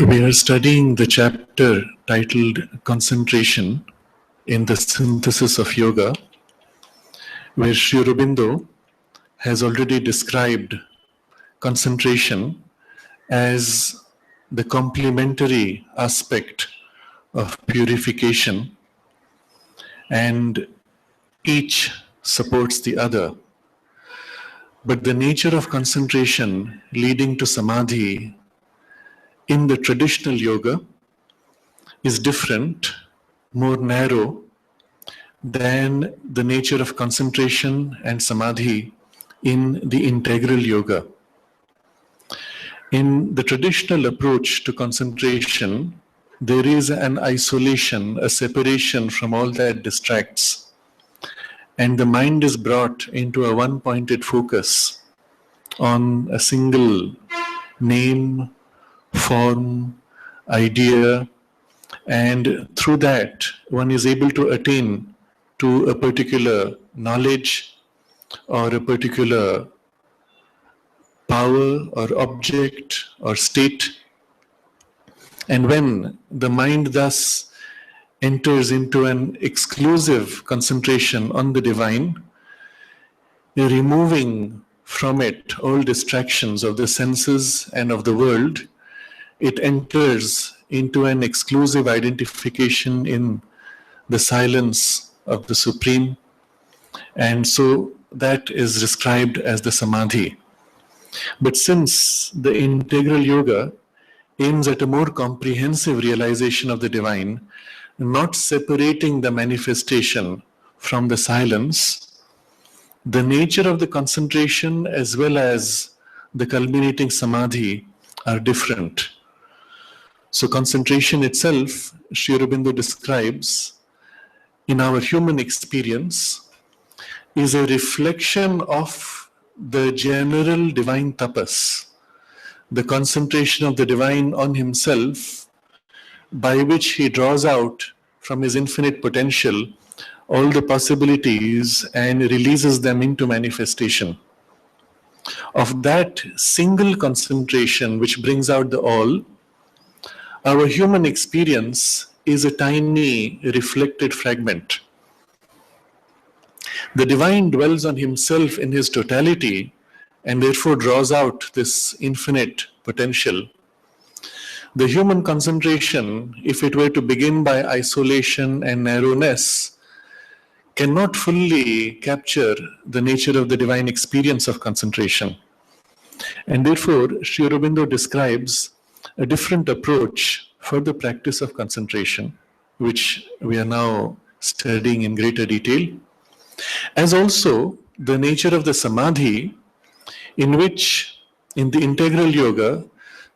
We are studying the chapter titled Concentration in the Synthesis of Yoga, where Sri Aurobindo has already described concentration as the complementary aspect of purification, and each supports the other. But the nature of concentration leading to samadhi in the traditional yoga is different, more narrow than the nature of concentration and samadhi in the integral yoga. In the traditional approach to concentration, there is an isolation, a separation from all that distracts. and the mind is brought into a one-pointed focus on a single name, form, idea, and through that one is able to attain to a particular knowledge or a particular power or object or state. And when the mind thus enters into an exclusive concentration on the divine, removing from it all distractions of the senses and of the world, it enters into an exclusive identification in the silence of the Supreme. And so that is described as the samadhi. But since the integral yoga aims at a more comprehensive realization of the divine, not separating the manifestation from the silence, the nature of the concentration as well as the culminating samadhi are different. So concentration itself, Sri Aurobindo describes, in our human experience, is a reflection of the general divine tapas, the concentration of the divine on himself, by which he draws out from his infinite potential all the possibilities and releases them into manifestation. Of that single concentration which brings out the all, our human experience is a tiny reflected fragment. The divine dwells on himself in his totality and therefore draws out this infinite potential. The human concentration, if it were to begin by isolation and narrowness, cannot fully capture the nature of the divine experience of concentration. And therefore, Sri Aurobindo describes a different approach for the practice of concentration, which we are now studying in greater detail, as also the nature of the samadhi, in which, in the integral yoga,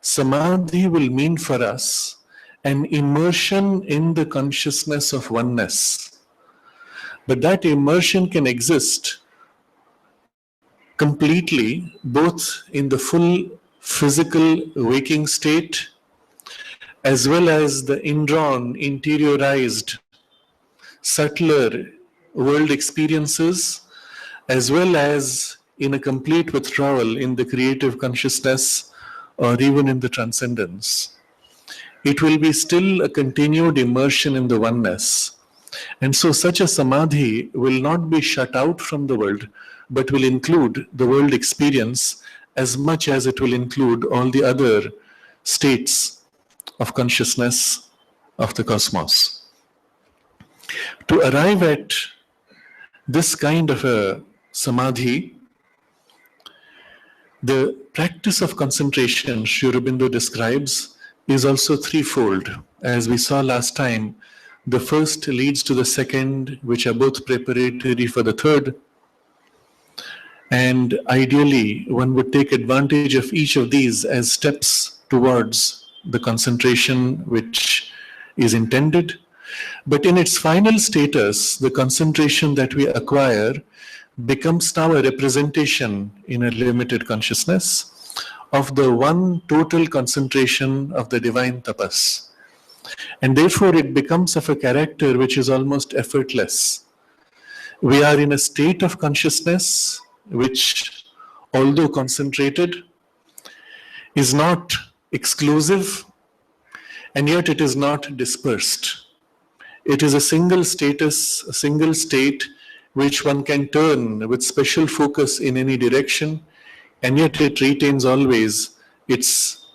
samadhi will mean for us an immersion in the consciousness of oneness. But that immersion can exist completely, both in the full physical waking state, as well as the indrawn, interiorized, subtler world experiences, as well as in a complete withdrawal in the creative consciousness or even in the transcendence. It will be still a continued immersion in the oneness. And so such a samadhi will not be shut out from the world, but will include the world experience as much as it will include all the other states of consciousness of the cosmos. To arrive at this kind of a samadhi, the practice of concentration, Sri Aurobindo describes, is also threefold. As we saw last time, the first leads to the second, which are both preparatory for the third. And ideally, one would take advantage of each of these as steps towards the concentration which is intended. But in its final status, the concentration that we acquire becomes now a representation in a limited consciousness of the one total concentration of the divine tapas. And therefore it becomes of a character which is almost effortless. We are in a state of consciousness which, although concentrated, is not exclusive, and yet it is not dispersed. It is a single status, a single state which one can turn with special focus in any direction, and yet it retains always its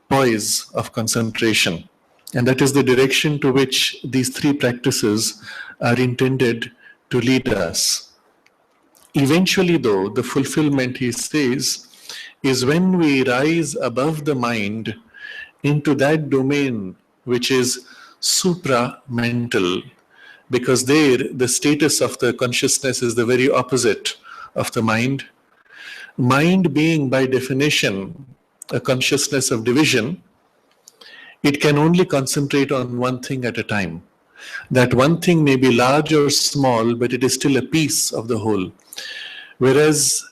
poise of concentration. And that is the direction to which these three practices are intended to lead us. Eventually, though, the fulfillment, he says, is when we rise above the mind into that domain which is supra-mental, because there the status of the consciousness is the very opposite of the mind. Mind being by definition a consciousness of division, it can only concentrate on one thing at a time. That one thing may be large or small, but it is still a piece of the whole. Whereas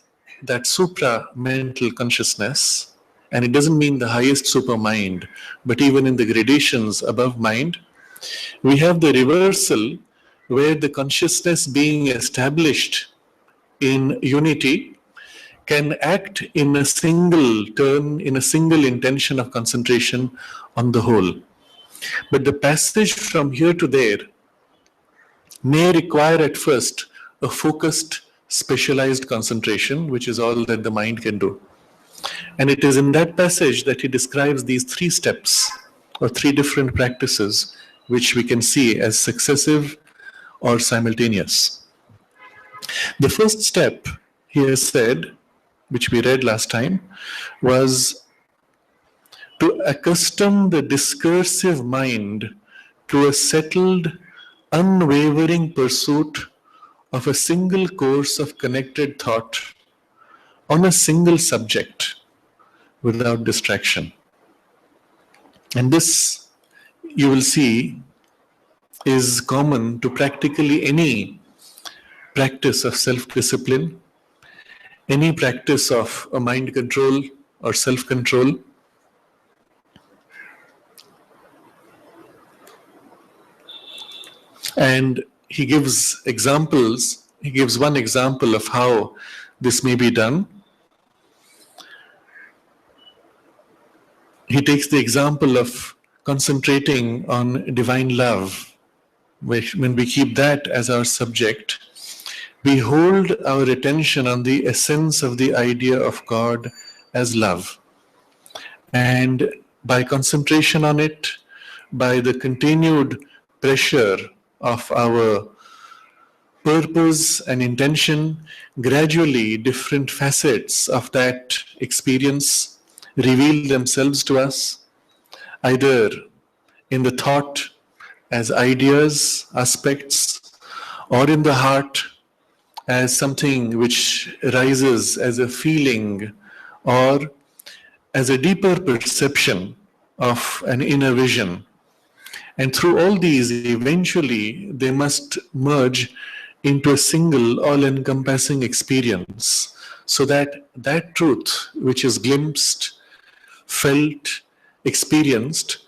that supra-mental consciousness, and it doesn't mean the highest super mind, but even in the gradations above mind, we have the reversal where the consciousness being established in unity can act in a single turn, in a single intention of concentration on the whole. But the passage from here to there may require at first a focused, specialized concentration, which is all that the mind can do. And it is in that passage that he describes these 3 steps or 3 different practices, which we can see as successive or simultaneous. The first step, he has said, which we read last time, was to accustom the discursive mind to a settled, unwavering pursuit of a single course of connected thought on a single subject without distraction. And this, you will see, is common to practically any practice of self-discipline, any practice of a mind control or self-control. And he gives examples. He gives one example of how this may be done. He takes the example of concentrating on divine love. When we keep that as our subject, we hold our attention on the essence of the idea of God as love. And by concentration on it, by the continued pressure of our purpose and intention, gradually different facets of that experience reveal themselves to us, either in the thought as ideas, aspects, or in the heart as something which rises as a feeling or as a deeper perception of an inner vision. And through all these, eventually, they must merge into a single, all-encompassing experience, so that that truth, which is glimpsed, felt, experienced,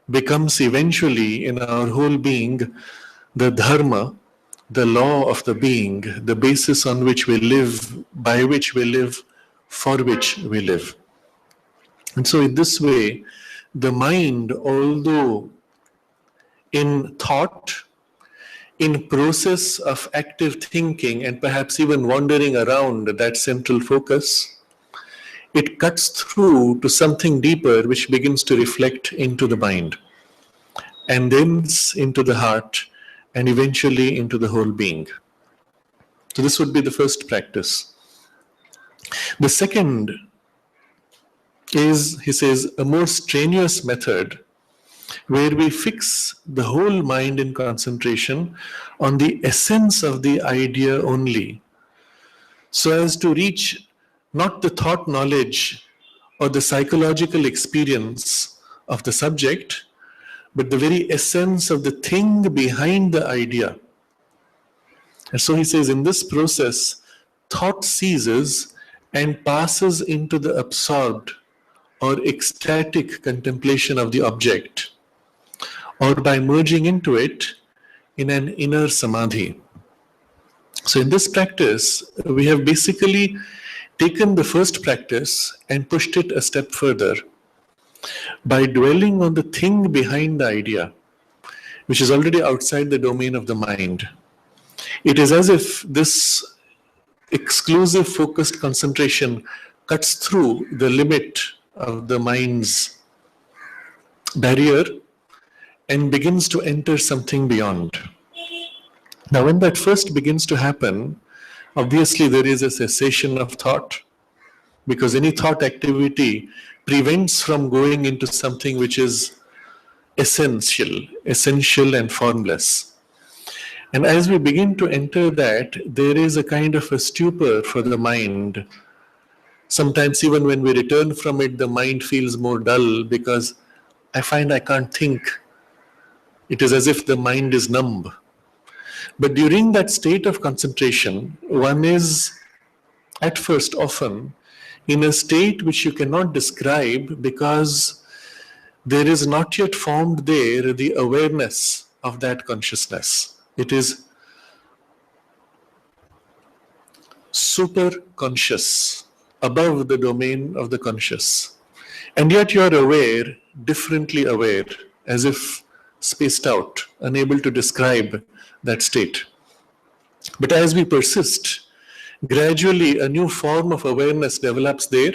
becomes eventually in our whole being the dharma, the law of the being, the basis on which we live, by which we live, for which we live. And so in this way, the mind, although in thought, in process of active thinking, and perhaps even wandering around that central focus, it cuts through to something deeper which begins to reflect into the mind, and then into the heart, and eventually into the whole being. So this would be the first practice. The second is, he says, a more strenuous method where we fix the whole mind in concentration on the essence of the idea only, so as to reach not the thought knowledge or the psychological experience of the subject, but the very essence of the thing behind the idea. And so he says, in this process, thought ceases and passes into the absorbed or ecstatic contemplation of the object, or by merging into it in an inner samadhi. So in this practice, we have basically taken the first practice and pushed it a step further by dwelling on the thing behind the idea, which is already outside the domain of the mind. It is as if this exclusive focused concentration cuts through the limit of the mind's barrier and begins to enter something beyond. Now, when that first begins to happen, obviously there is a cessation of thought, because any thought activity prevents from going into something which is essential and formless. And as we begin to enter that, there is a kind of a stupor for the mind. Sometimes even when we return from it, the mind feels more dull, because I find I can't think It is as if the mind is numb. But during that state of concentration, one is at first often in a state which you cannot describe because there is not yet formed there the awareness of that consciousness. It is super conscious, above the domain of the conscious. And yet you are aware, differently aware, as if spaced out, unable to describe that state. But as we persist, gradually a new form of awareness develops there.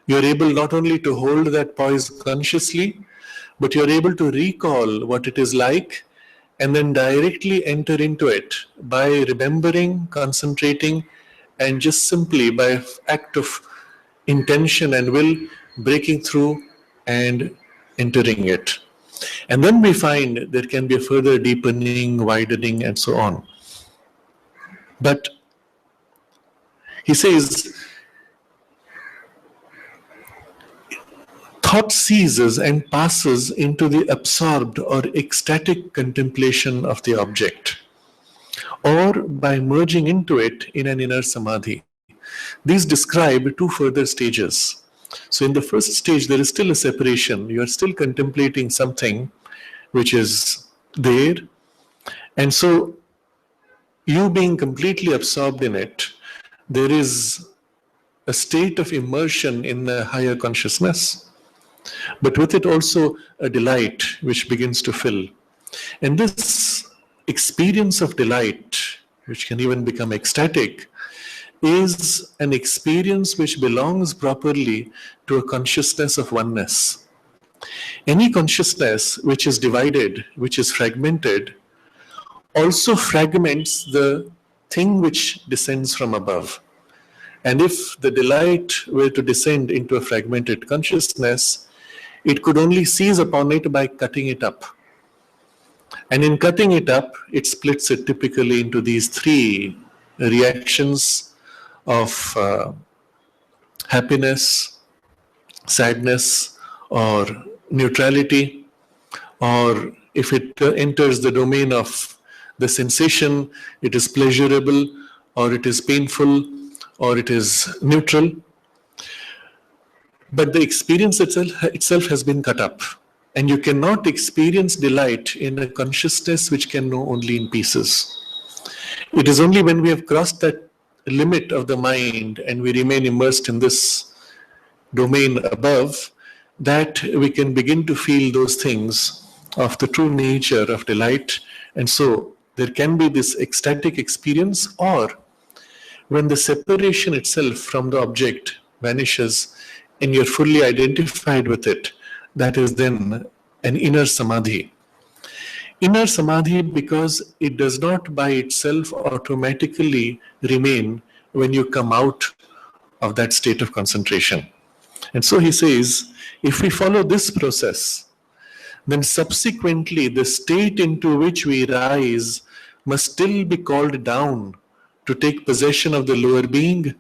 You're able not only to hold that poise consciously, but you're able to recall what it is like and then directly enter into it by remembering, concentrating, and just simply by act of intention and will breaking through and entering it. And then we find there can be a further deepening, widening, and so on. But he says, thought ceases and passes into the absorbed or ecstatic contemplation of the object, or by merging into it in an inner samadhi. These describe two further stages. So in the first stage, there is still a separation. You are still contemplating something which is there. And so you being completely absorbed in it, there is a state of immersion in the higher consciousness, but with it also a delight which begins to fill. And this experience of delight, which can even become ecstatic, is an experience which belongs properly to a consciousness of oneness. Any consciousness which is divided, which is fragmented, also fragments the thing which descends from above. And if the delight were to descend into a fragmented consciousness, it could only seize upon it by cutting it up. And in cutting it up, it splits it typically into these three reactions of happiness, sadness, or neutrality. Or if it enters the domain of the sensation, it is pleasurable, or it is painful, or it is neutral. But the experience itself has been cut up. And you cannot experience delight in a consciousness which can know only in pieces. It is only when we have crossed that limit of the mind and we remain immersed in this domain above that we can begin to feel those things of the true nature of delight. And so there can be this ecstatic experience, or when the separation itself from the object vanishes and you're fully identified with it, that is then an inner samadhi. Inner samadhi because it does not by itself automatically remain when you come out of that state of concentration. And so he says, if we follow this process, then subsequently the state into which we rise must still be called down to take possession of the lower being,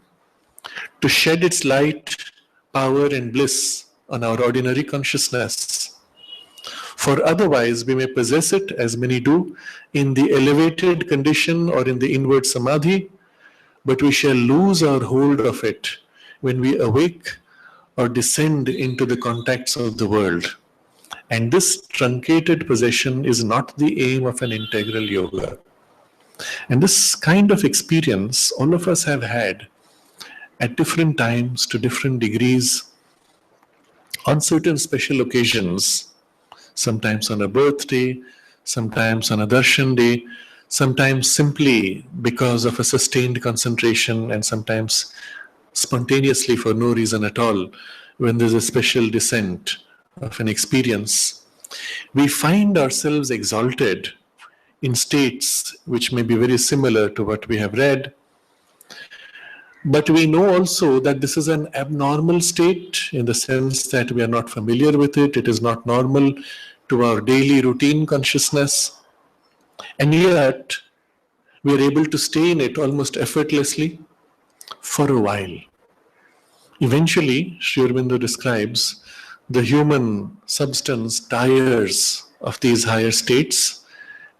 to shed its light, power, and bliss on our ordinary consciousness. For otherwise, we may possess it, as many do, in the elevated condition or in the inward samadhi, but we shall lose our hold of it when we awake or descend into the contacts of the world. And this truncated possession is not the aim of an integral yoga. And this kind of experience all of us have had at different times, to different degrees, on certain special occasions, sometimes on a birthday, sometimes on a darshan day, sometimes simply because of a sustained concentration, and sometimes spontaneously for no reason at all, when there's a special descent of an experience. We find ourselves exalted in states which may be very similar to what we have read. But we know also that this is an abnormal state in the sense that we are not familiar with it. It is not normal to our daily routine consciousness. And yet, we are able to stay in it almost effortlessly for a while. Eventually, Sri Aurobindo describes, the human substance tires of these higher states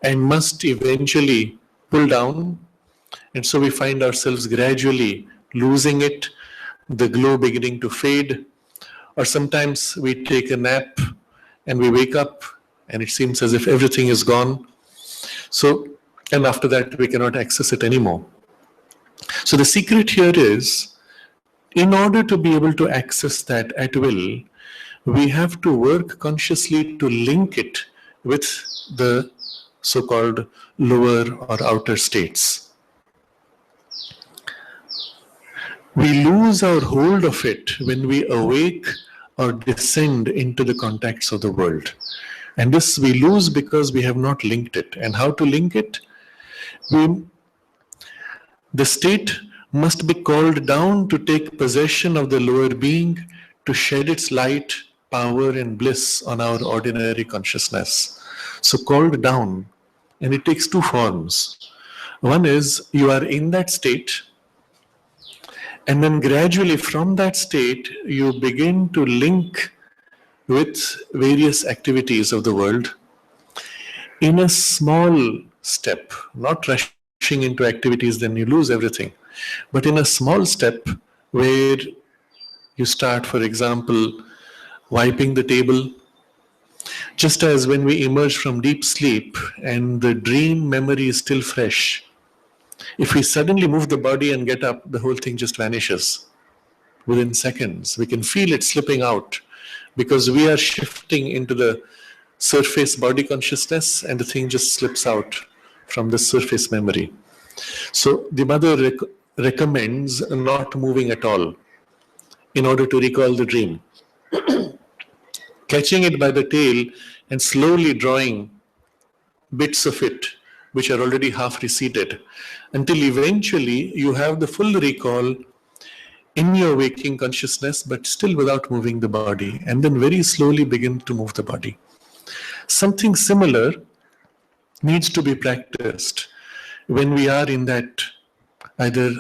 and must eventually pull down. And so we find ourselves gradually losing it, the glow beginning to fade, or sometimes we take a nap and we wake up and it seems as if everything is gone. So, and after that we cannot access it anymore. So the secret here is, in order to be able to access that at will, we have to work consciously to link it with the so-called lower or outer states. We lose our hold of it when we awake or descend into the contacts of the world. And this we lose because we have not linked it. And how to link it? The state must be called down to take possession of the lower being, to shed its light, power and bliss on our ordinary consciousness. So called down, and it takes two forms. One is you are in that state, and then gradually from that state you begin to link with various activities of the world in a small step, not rushing into activities, then you lose everything. But in a small step where you start, for example, wiping the table, just as when we emerge from deep sleep and the dream memory is still fresh, if we suddenly move the body and get up, the whole thing just vanishes within seconds. We can feel it slipping out because we are shifting into the surface body consciousness and the thing just slips out from the surface memory. So the mother recommends not moving at all in order to recall the dream. Catching it by the tail and slowly drawing bits of it which are already half receded until eventually you have the full recall in your waking consciousness, but still without moving the body, and then very slowly begin to move the body. Something similar needs to be practiced when we are in that either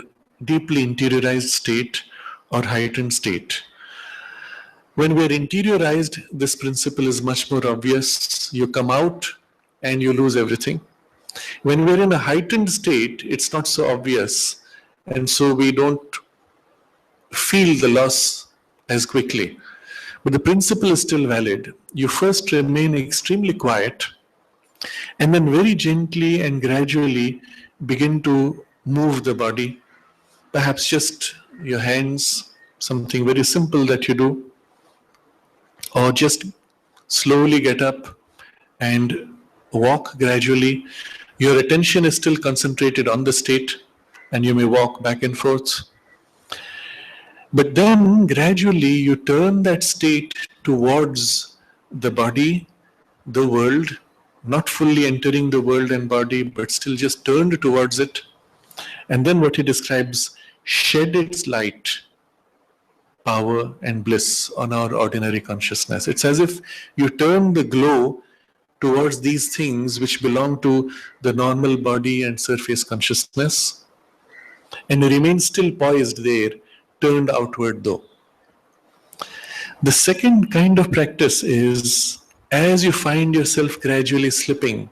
deeply interiorized state or heightened state. When we are interiorized, this principle is much more obvious. You come out and you lose everything. When we're in a heightened state, it's not so obvious, and so we don't feel the loss as quickly. But the principle is still valid. You first remain extremely quiet, and then very gently and gradually begin to move the body. Perhaps just your hands, something very simple that you do, or just slowly get up and walk gradually. Your attention is still concentrated on the state, and you may walk back and forth. But then gradually you turn that state towards the body, the world, not fully entering the world and body, but still just turned towards it. And then what he describes, shed its light, power and bliss on our ordinary consciousness. It's as if you turn the glow towards these things which belong to the normal body and surface consciousness, and remain still poised there, turned outward though. The second kind of practice is, as you find yourself gradually slipping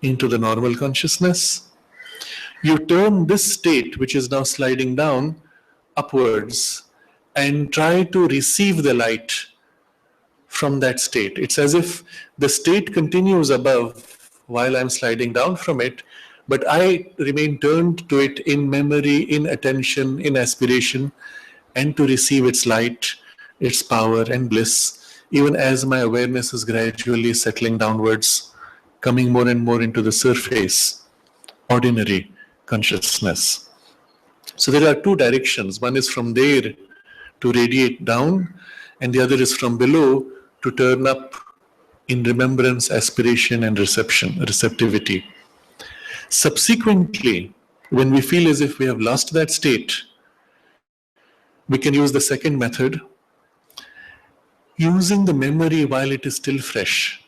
into the normal consciousness, you turn this state, which is now sliding down, upwards and try to receive the light from that state. It's as if the state continues above while I'm sliding down from it, but I remain turned to it in memory, in attention, in aspiration, and to receive its light, its power and bliss, even as my awareness is gradually settling downwards, coming more and more into the surface, ordinary consciousness. So there are two directions. One is from there to radiate down, and the other is from below to turn up in remembrance, aspiration and receptivity. Subsequently, when we feel as if we have lost that state, we can use the second method, using the memory while it is still fresh.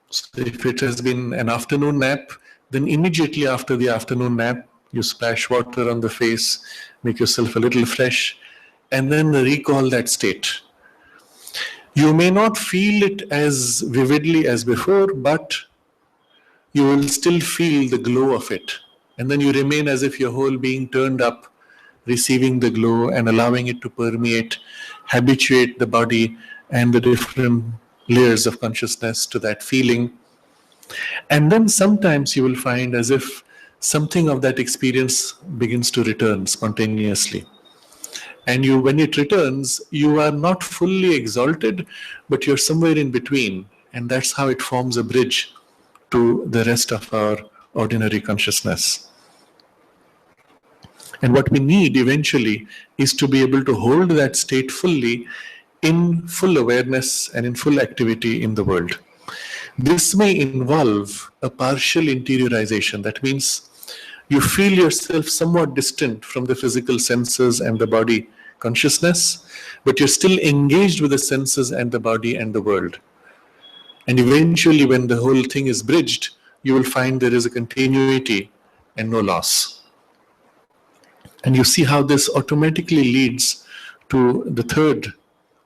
So if it has been an afternoon nap, then immediately after the afternoon nap, you splash water on the face, make yourself a little fresh, and then recall that state. You may not feel it as vividly as before, but you will still feel the glow of it. And then you remain as if your whole being turned up, receiving the glow and allowing it to permeate, habituate the body and the different layers of consciousness to that feeling. And then sometimes you will find as if something of that experience begins to return spontaneously. And when it returns, you are not fully exalted, but you're somewhere in between. And that's how it forms a bridge to the rest of our ordinary consciousness. And what we need eventually is to be able to hold that state fully in full awareness and in full activity in the world. This may involve a partial interiorization. That means you feel yourself somewhat distant from the physical senses and the body consciousness, but you're still engaged with the senses and the body and the world. And eventually, when the whole thing is bridged, you will find there is a continuity and no loss. And you see how this automatically leads to the third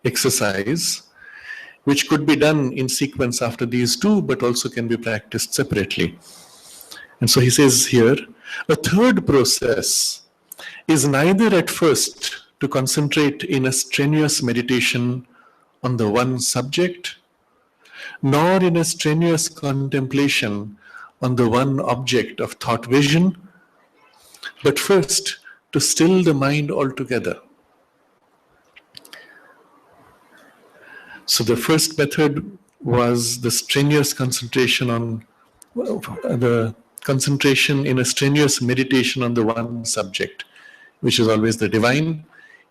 exercise, which could be done in sequence after these two, but also can be practiced separately. And so he says here, a third process is neither at first to concentrate in a strenuous meditation on the one subject, nor in a strenuous contemplation on the one object of thought vision, but first to still the mind altogether. So the first method was the strenuous concentration on the concentration in a strenuous meditation on the one subject, which is always the divine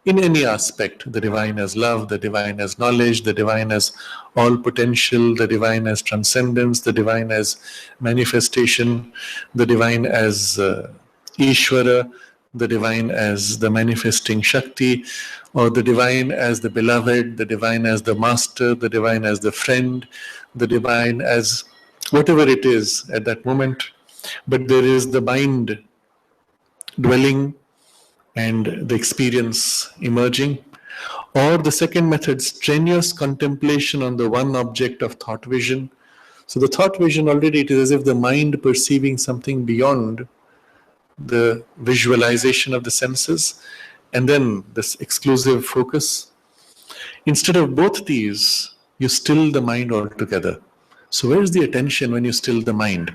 in any aspect, the divine as love, the divine as knowledge, the divine as all potential, the divine as transcendence, the divine as manifestation, the divine as Ishvara, the divine as the manifesting Shakti, or the divine as the beloved, the divine as the master, the divine as the friend, the divine as whatever it is at that moment. But there is the mind dwelling and the experience emerging. Or the second method, strenuous contemplation on the one object of thought vision. So the thought vision already, it is as if the mind perceiving something beyond the visualization of the senses, and then this exclusive focus. Instead of both these, you still the mind altogether. So where is the attention when you still the mind?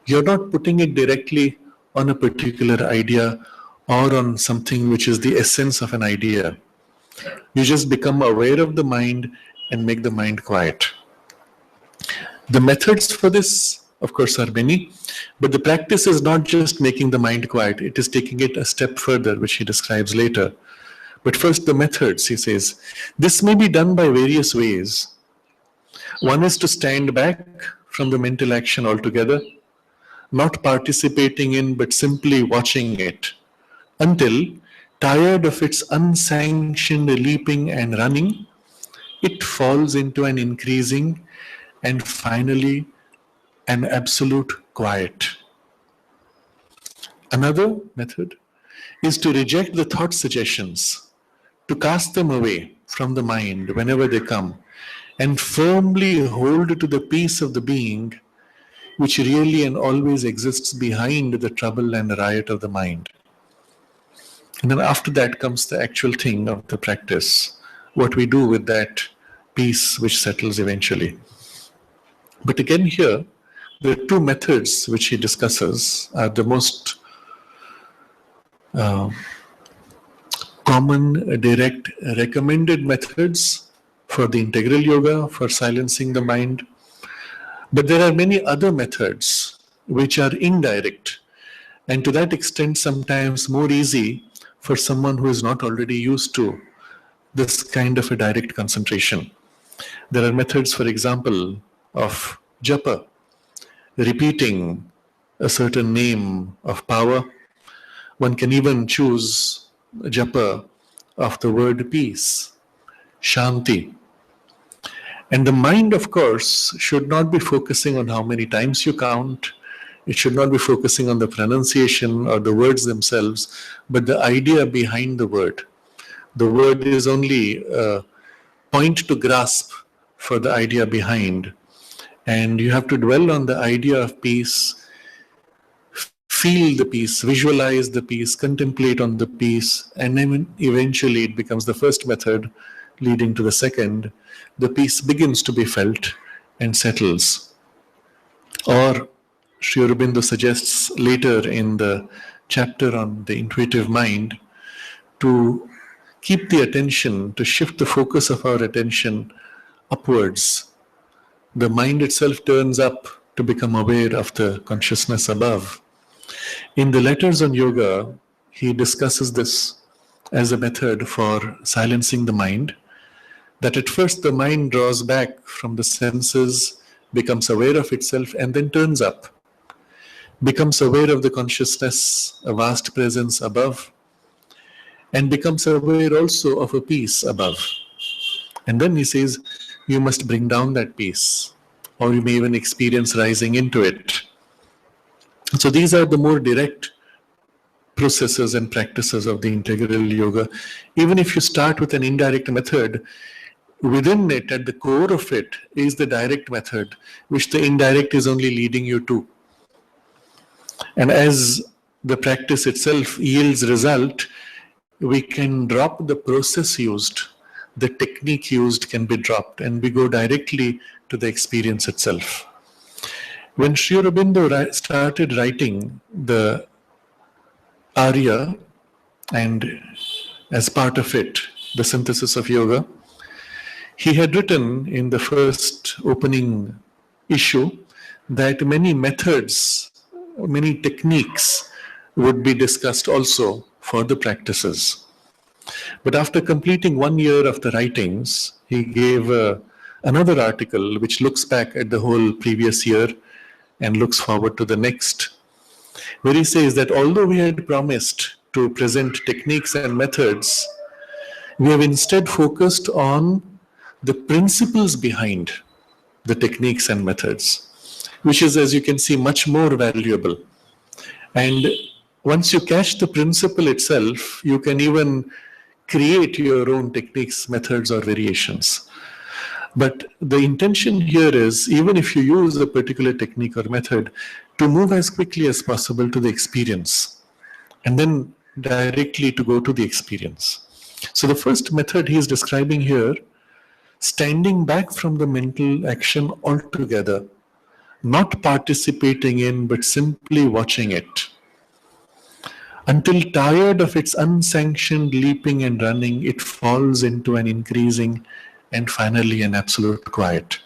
You're not putting it directly on a particular idea or on something which is the essence of an idea. You just become aware of the mind and make the mind quiet. The methods for this, of course, are many, but the practice is not just making the mind quiet, it is taking it a step further, which he describes later. But first, the methods, he says, this may be done by various ways. One is to stand back from the mental action altogether, not participating in, but simply watching it, until, tired of its unsanctioned leaping and running, it falls into an increasing and finally an absolute quiet. Another method is to reject the thought suggestions, to cast them away from the mind whenever they come, and firmly hold to the peace of the being which really and always exists behind the trouble and riot of the mind. And then after that comes the actual thing of the practice, what we do with that peace which settles eventually. But again here, the two methods which he discusses are the most common, direct, recommended methods for the integral yoga, for silencing the mind. But there are many other methods which are indirect, and to that extent sometimes more easy for someone who is not already used to this kind of a direct concentration. There are methods, for example, of japa, repeating a certain name of power. One can even choose japa of the word peace, shanti. And the mind, of course, should not be focusing on how many times you count. It should not be focusing on the pronunciation or the words themselves, but the idea behind the word. The word is only a point to grasp for the idea behind. And you have to dwell on the idea of peace, feel the peace, visualize the peace, contemplate on the peace, and then eventually it becomes the first method leading to the second. The peace begins to be felt and settles. Or Sri Aurobindo suggests later in the chapter on the intuitive mind to keep the attention, to shift the focus of our attention upwards. The mind itself turns up to become aware of the consciousness above. In the letters on yoga, he discusses this as a method for silencing the mind, that at first the mind draws back from the senses, becomes aware of itself, and then turns up, becomes aware of the consciousness, a vast presence above, and becomes aware also of a peace above. And then he says, you must bring down that peace, or you may even experience rising into it. So these are the more direct processes and practices of the integral yoga. Even if you start with an indirect method, within it, at the core of it, is the direct method, which the indirect is only leading you to. And as the practice itself yields result, we can drop the process used, the technique used can be dropped, and we go directly to the experience itself. When Sri Aurobindo started writing the Arya, and as part of it, the synthesis of yoga, he had written in the first opening issue that many methods, many techniques would be discussed also for the practices. But after completing 1 year of the writings, he gave another article which looks back at the whole previous year and looks forward to the next, where he says that although we had promised to present techniques and methods, we have instead focused on the principles behind the techniques and methods, which is, as you can see, much more valuable. And once you catch the principle itself, you can even create your own techniques, methods, or variations. But the intention here is, even if you use a particular technique or method, to move as quickly as possible to the experience, and then directly to go to the experience. So the first method he is describing here, standing back from the mental action altogether, not participating in, but simply watching it, until tired of its unsanctioned leaping and running, it falls into an increasing and finally an absolute quiet.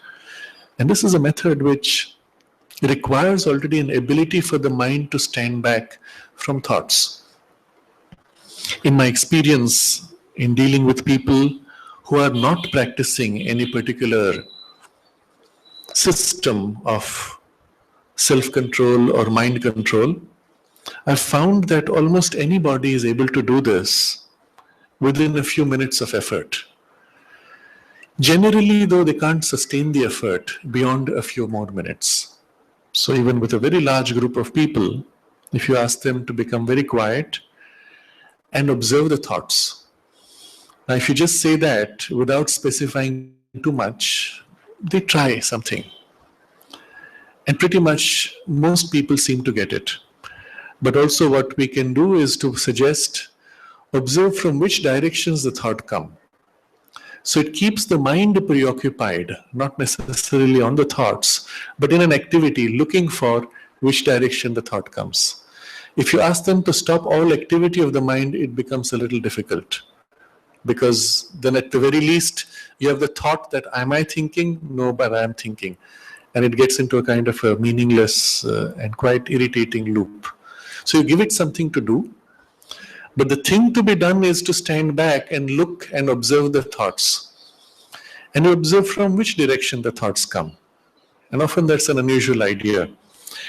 And this is a method which requires already an ability for the mind to stand back from thoughts. In my experience in dealing with people who are not practicing any particular system of self-control or mind control, I've found that almost anybody is able to do this within a few minutes of effort. Generally, though, they can't sustain the effort beyond a few more minutes. So even with a very large group of people, if you ask them to become very quiet and observe the thoughts. Now, if you just say that without specifying too much, they try something. And pretty much most people seem to get it. But also what we can do is to suggest, observe from which directions the thought come. So it keeps the mind preoccupied, not necessarily on the thoughts, but in an activity looking for which direction the thought comes. If you ask them to stop all activity of the mind, it becomes a little difficult. Because then at the very least, you have the thought that, am I thinking? No, but I am thinking. And it gets into a kind of a meaningless and quite irritating loop. So you give it something to do. But the thing to be done is to stand back and look and observe the thoughts. And you observe from which direction the thoughts come. And often that's an unusual idea.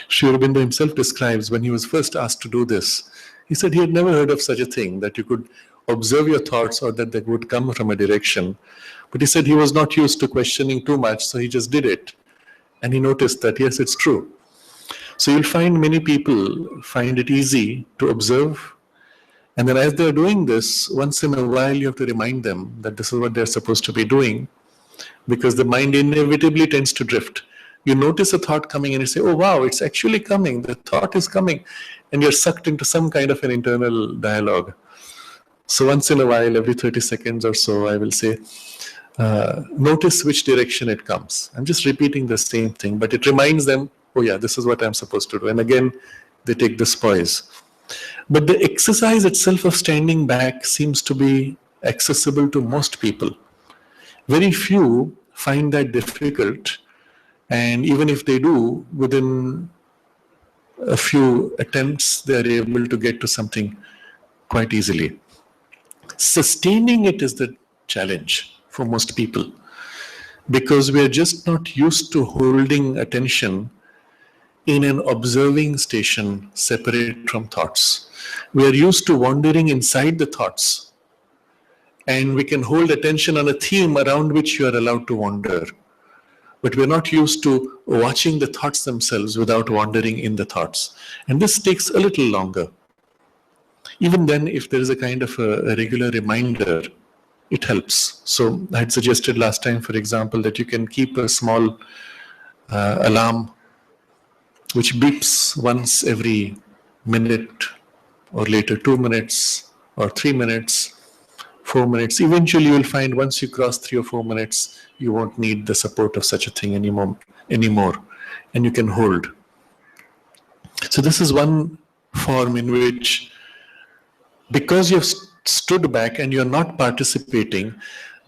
Sri Aurobindo himself describes when he was first asked to do this. He said he had never heard of such a thing, that you could observe your thoughts or that they would come from a direction. But he said he was not used to questioning too much, so he just did it. And he noticed that, yes, it's true. So you'll find many people find it easy to observe And then as they're doing this, once in a while you have to remind them that this is what they're supposed to be doing, because the mind inevitably tends to drift. You notice a thought coming and you say, oh wow, it's actually coming, the thought is coming, and you're sucked into some kind of an internal dialogue. So once in a while, every 30 seconds or so, I will say, notice which direction it comes. I'm just repeating the same thing, but it reminds them, oh yeah, this is what I'm supposed to do. And again, they take this poise. But the exercise itself of standing back seems to be accessible to most people. Very few find that difficult, and even if they do, within a few attempts, they are able to get to something quite easily. Sustaining it is the challenge for most people, because we are just not used to holding attention in an observing station separate from thoughts. We are used to wandering inside the thoughts, and we can hold attention on a theme around which you are allowed to wander. But we're not used to watching the thoughts themselves without wandering in the thoughts. And this takes a little longer. Even then, if there is a kind of a regular reminder, it helps. So I had suggested last time, for example, that you can keep a small alarm which beeps once every minute, or later 2 minutes, or 3 minutes, 4 minutes. Eventually you'll find once you cross 3 or 4 minutes, you won't need the support of such a thing anymore, and you can hold. So this is one form in which, because you've stood back and you're not participating,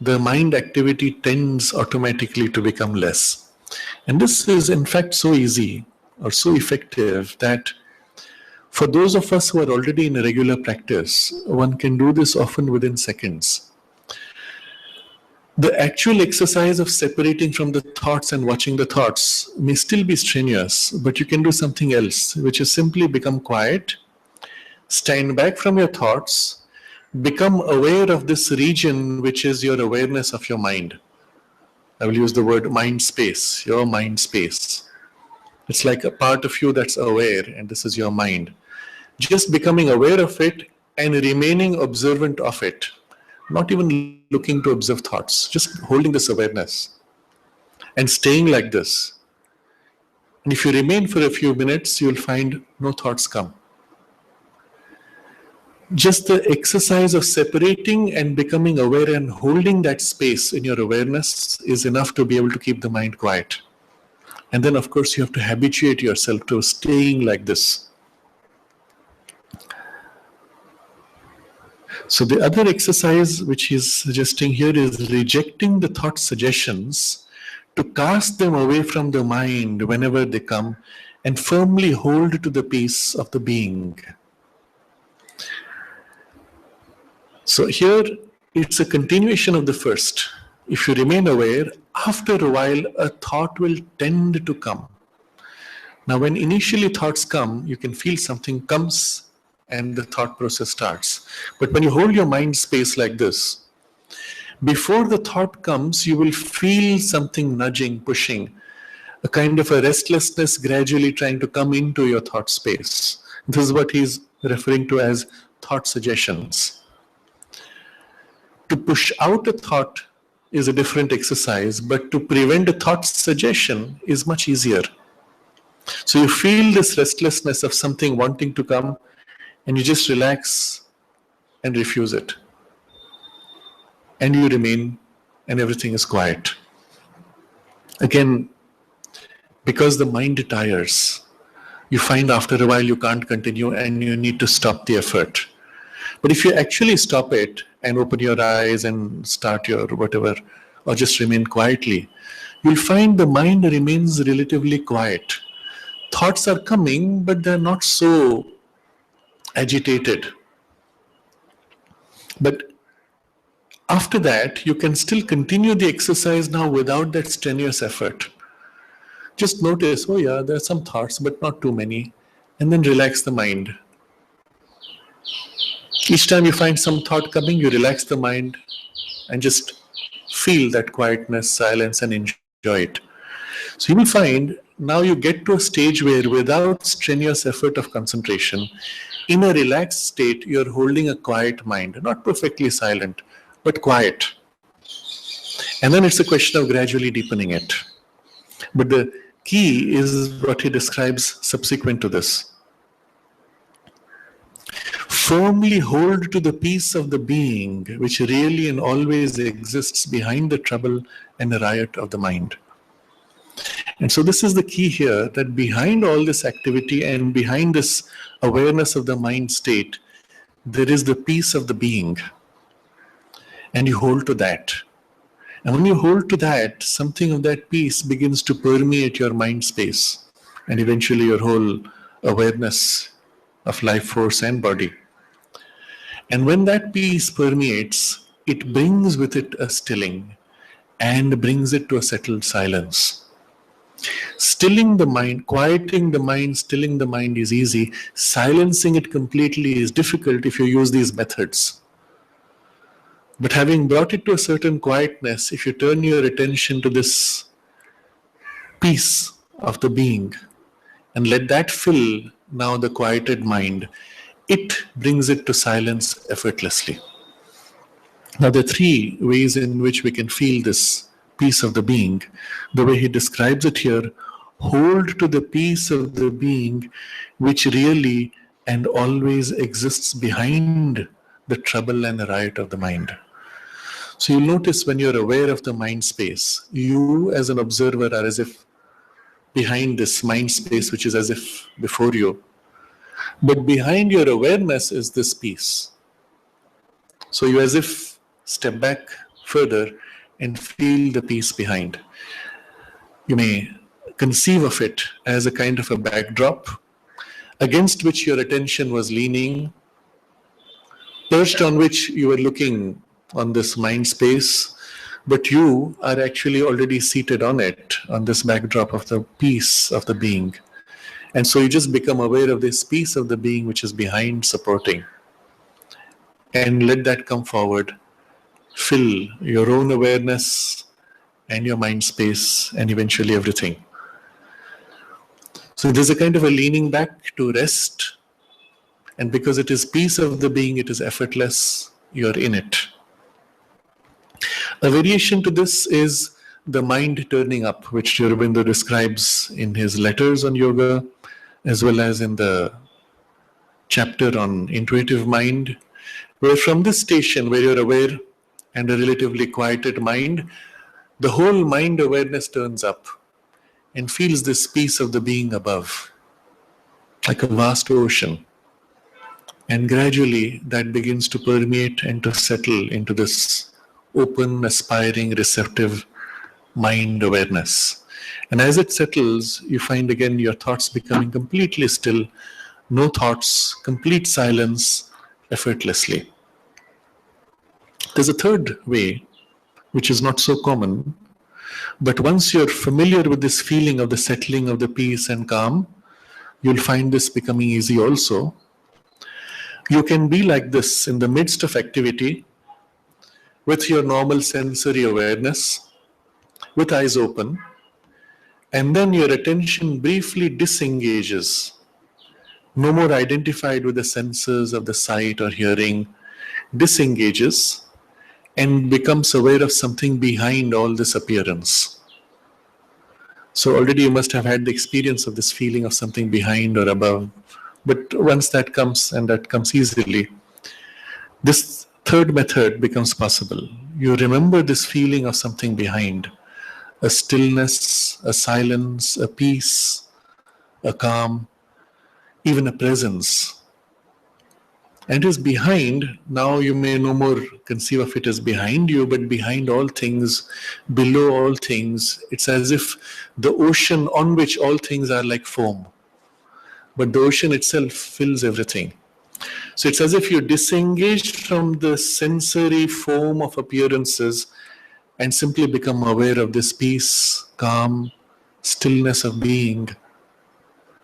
the mind activity tends automatically to become less. And this is in fact so easy or so effective that for those of us who are already in a regular practice, one can do this often within seconds. The actual exercise of separating from the thoughts and watching the thoughts may still be strenuous, but you can do something else, which is simply become quiet, stand back from your thoughts, become aware of this region which is your awareness of your mind. I will use the word mind space, your mind space. It's like a part of you that's aware, and this is your mind. Just becoming aware of it and remaining observant of it, not even looking to observe thoughts, just holding this awareness and staying like this. And if you remain for a few minutes, you'll find no thoughts come. Just the exercise of separating and becoming aware and holding that space in your awareness is enough to be able to keep the mind quiet. And then, of course, you have to habituate yourself to staying like this. So the other exercise which he's suggesting here is rejecting the thought suggestions, to cast them away from the mind whenever they come and firmly hold to the peace of the being. So here it's a continuation of the first. If you remain aware, after a while a thought will tend to come. Now when initially thoughts come, you can feel something comes and the thought process starts. But when you hold your mind space like this, before the thought comes, you will feel something nudging, pushing, a kind of a restlessness gradually trying to come into your thought space. This is what he's referring to as thought suggestions. To push out a thought is a different exercise, but to prevent a thought suggestion is much easier. So you feel this restlessness of something wanting to come, and you just relax and refuse it. And you remain, and everything is quiet. Again, because the mind tires, you find after a while you can't continue and you need to stop the effort. But if you actually stop it and open your eyes and start your whatever, or just remain quietly, you'll find the mind remains relatively quiet. Thoughts are coming, but they're not so agitated. But after that, you can still continue the exercise now without that strenuous effort. Just notice, oh yeah, there are some thoughts, but not too many, and then relax the mind. Each time you find some thought coming, you relax the mind and just feel that quietness, silence, and enjoy it. So you will find now you get to a stage where without strenuous effort of concentration, In a relaxed state, you're holding a quiet mind, not perfectly silent, but quiet. And then it's a question of gradually deepening it. But the key is what he describes subsequent to this. Firmly hold to the peace of the being which really and always exists behind the trouble and the riot of the mind. And so this is the key here, that behind all this activity and behind this awareness of the mind state, there is the peace of the being. And you hold to that. And when you hold to that, something of that peace begins to permeate your mind space and eventually your whole awareness of life force and body. And when that peace permeates, it brings with it a stilling and brings it to a settled silence. Stilling the mind, quieting the mind, stilling the mind is easy. Silencing it completely is difficult if you use these methods. But having brought it to a certain quietness, if you turn your attention to this peace of the being and let that fill now the quieted mind, it brings it to silence effortlessly. Now, there are three ways in which we can feel this peace of the being. The way he describes it here: hold to the peace of the being which really and always exists behind the trouble and the riot of the mind. So you'll notice when you're aware of the mind space, you as an observer are as if behind this mind space, which is as if before you. But behind your awareness is this peace. So you as if step back further and feel the peace behind. You may conceive of it as a kind of a backdrop against which your attention was leaning, perched on which you were looking on this mind space, but you are actually already seated on it, on this backdrop of the peace of the being. And so you just become aware of this peace of the being which is behind, supporting. And let that come forward, fill your own awareness and your mind space and eventually everything. So there's a kind of a leaning back to rest. And because it is peace of the being, it is effortless, you're in it. A variation to this is the mind turning up, which Sri Aurobindo describes in his letters on yoga, as well as in the chapter on intuitive mind, where from this station where you're aware and a relatively quieted mind, the whole mind awareness turns up and feels this peace of the being above, like a vast ocean. And gradually that begins to permeate and to settle into this open, aspiring, receptive mind awareness. And as it settles, you find again your thoughts becoming completely still, no thoughts, complete silence, effortlessly. There's a third way, which is not so common, but once you're familiar with this feeling of the settling of the peace and calm, you'll find this becoming easy also. You can be like this in the midst of activity, with your normal sensory awareness, with eyes open, and then your attention briefly disengages, no more identified with the senses of the sight or hearing, disengages and becomes aware of something behind all this appearance. So already you must have had the experience of this feeling of something behind or above, but once that comes, and that comes easily, this third method becomes possible. You remember this feeling of something behind, a stillness, a silence, a peace, a calm, even a presence. And it is behind. Now you may no more conceive of it as behind you, but behind all things, below all things. It's as if the ocean on which all things are like foam, but the ocean itself fills everything. So it's as if you disengage from the sensory foam of appearances and simply become aware of this peace, calm, stillness of being,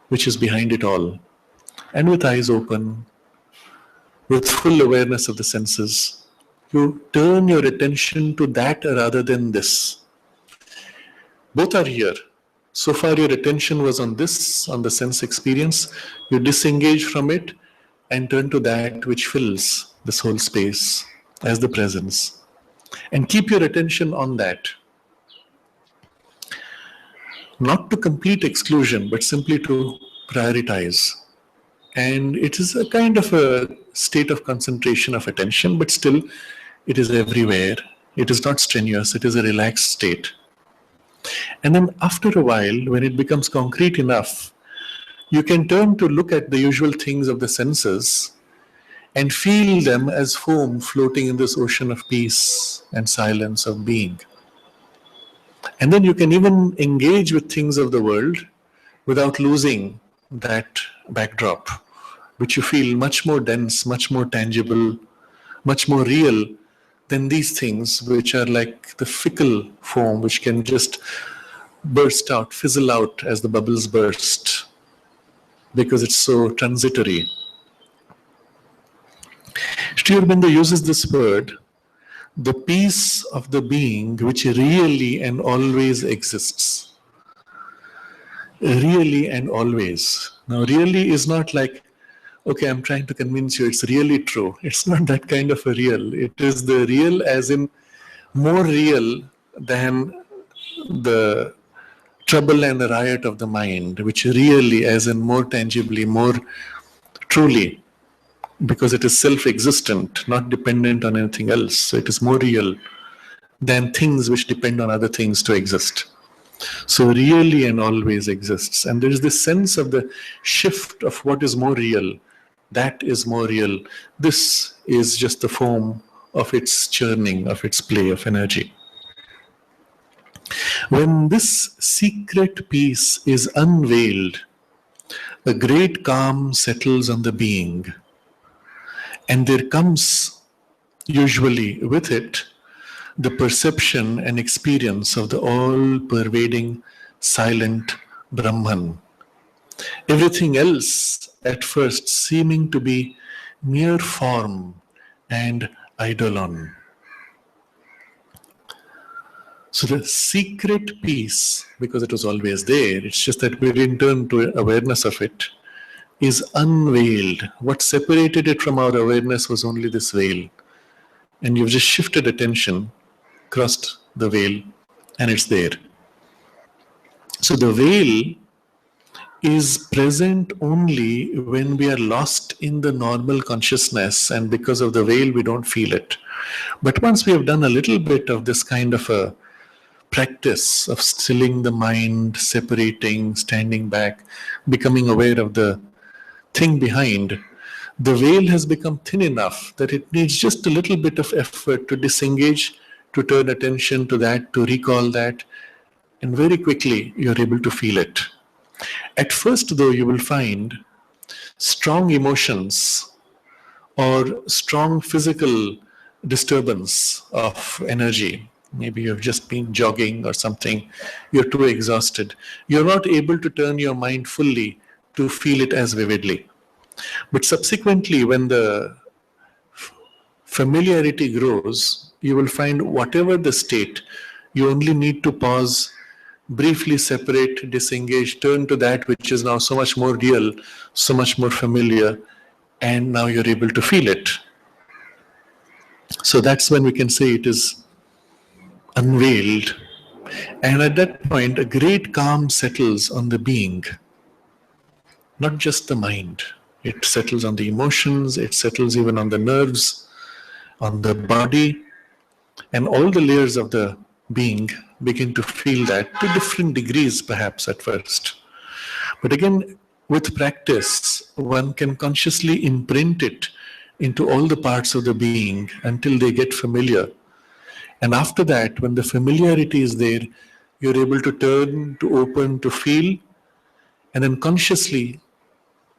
which is behind it all. And with eyes open, with full awareness of the senses, you turn your attention to that rather than this. Both are here. So far your attention was on this, on the sense experience. You disengage from it and turn to that which fills this whole space as the presence. And keep your attention on that. Not to complete exclusion, but simply to prioritize. And it is a kind of a state of concentration of attention, but still it is everywhere. It is not strenuous, it is a relaxed state. And then after a while, when it becomes concrete enough, you can turn to look at the usual things of the senses and feel them as foam floating in this ocean of peace and silence of being. And then you can even engage with things of the world without losing that backdrop, which you feel much more dense, much more tangible, much more real than these things, which are like the fickle foam, which can just burst out, fizzle out as the bubbles burst, because it's so transitory. Sri Aurobindo uses this word, the peace of the being which really and always exists. Really and always. Now, really is not like, okay, I'm trying to convince you it's really true. It's not that kind of a real. It is the real as in more real than the trouble and the riot of the mind, which really as in more tangibly, more truly, because it is self-existent, not dependent on anything else. So it is more real than things which depend on other things to exist. So really and always exists. And there is this sense of the shift of what is more real. That is more real. This is just the foam of its churning, of its play of energy. When this secret peace is unveiled, a great calm settles on the being. And there comes, usually with it, the perception and experience of the all-pervading, silent Brahman. Everything else at first seeming to be mere form and eidolon. So the secret peace, because it was always there, it's just that we didn't turn to awareness of it, is unveiled. What separated it from our awareness was only this veil. And you've just shifted attention, crossed the veil, and it's there. So the veil is present only when we are lost in the normal consciousness, and because of the veil we don't feel it. But once we have done a little bit of this kind of a practice of stilling the mind, separating, standing back, becoming aware of the thing behind, the veil has become thin enough that it needs just a little bit of effort to disengage, to turn attention to that, to recall that, and very quickly you're able to feel it. At first, though, you will find strong emotions or strong physical disturbance of energy. Maybe you've just been jogging or something, you're too exhausted. You're not able to turn your mind fully to feel it as vividly. But subsequently, when the familiarity grows, you will find whatever the state, you only need to pause, briefly separate, disengage, turn to that which is now so much more real, so much more familiar, and now you're able to feel it. So that's when we can say it is unveiled. And at that point, a great calm settles on the being, not just the mind. It settles on the emotions, it settles even on the nerves, on the body, and all the layers of the being begin to feel that to different degrees perhaps at first. But again, with practice, one can consciously imprint it into all the parts of the being until they get familiar. And after that, when the familiarity is there, you're able to turn, to open, to feel, and then consciously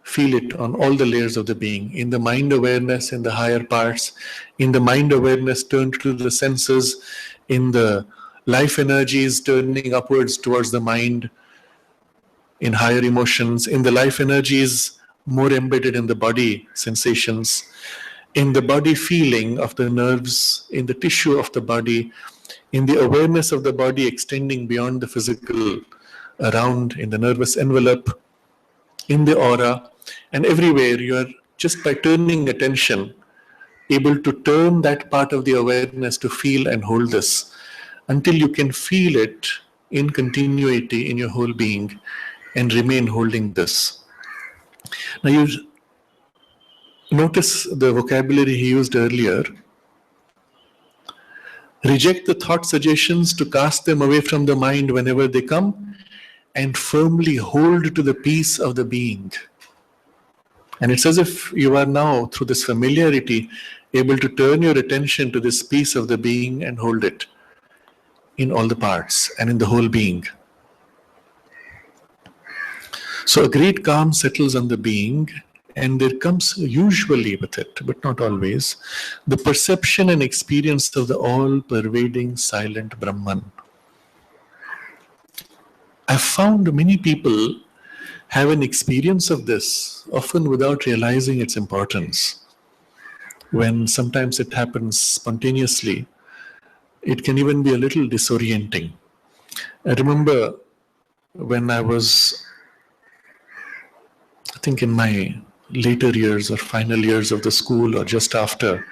feel it on all the layers of the being. In the mind awareness, in the higher parts, in the mind awareness turned to the senses, in the life energies turning upwards towards the mind, in higher emotions, in the life energies more embedded in the body sensations, in the body feeling of the nerves, in the tissue of the body, in the awareness of the body extending beyond the physical, around in the nervous envelope, in the aura, and everywhere you are just by turning attention, able to turn that part of the awareness to feel and hold this until you can feel it in continuity in your whole being and remain holding this. Now you notice the vocabulary he used earlier. Reject the thought suggestions, to cast them away from the mind whenever they come, and firmly hold to the peace of the being. And it's as if you are now, through this familiarity, able to turn your attention to this peace of the being and hold it in all the parts and in the whole being. So a great calm settles on the being, and there comes usually with it, but not always, the perception and experience of the all-pervading silent Brahman. I've found many people have an experience of this, often without realizing its importance. When sometimes it happens spontaneously, it can even be a little disorienting. I remember when I was, I think in my later years or final years of the school or just after,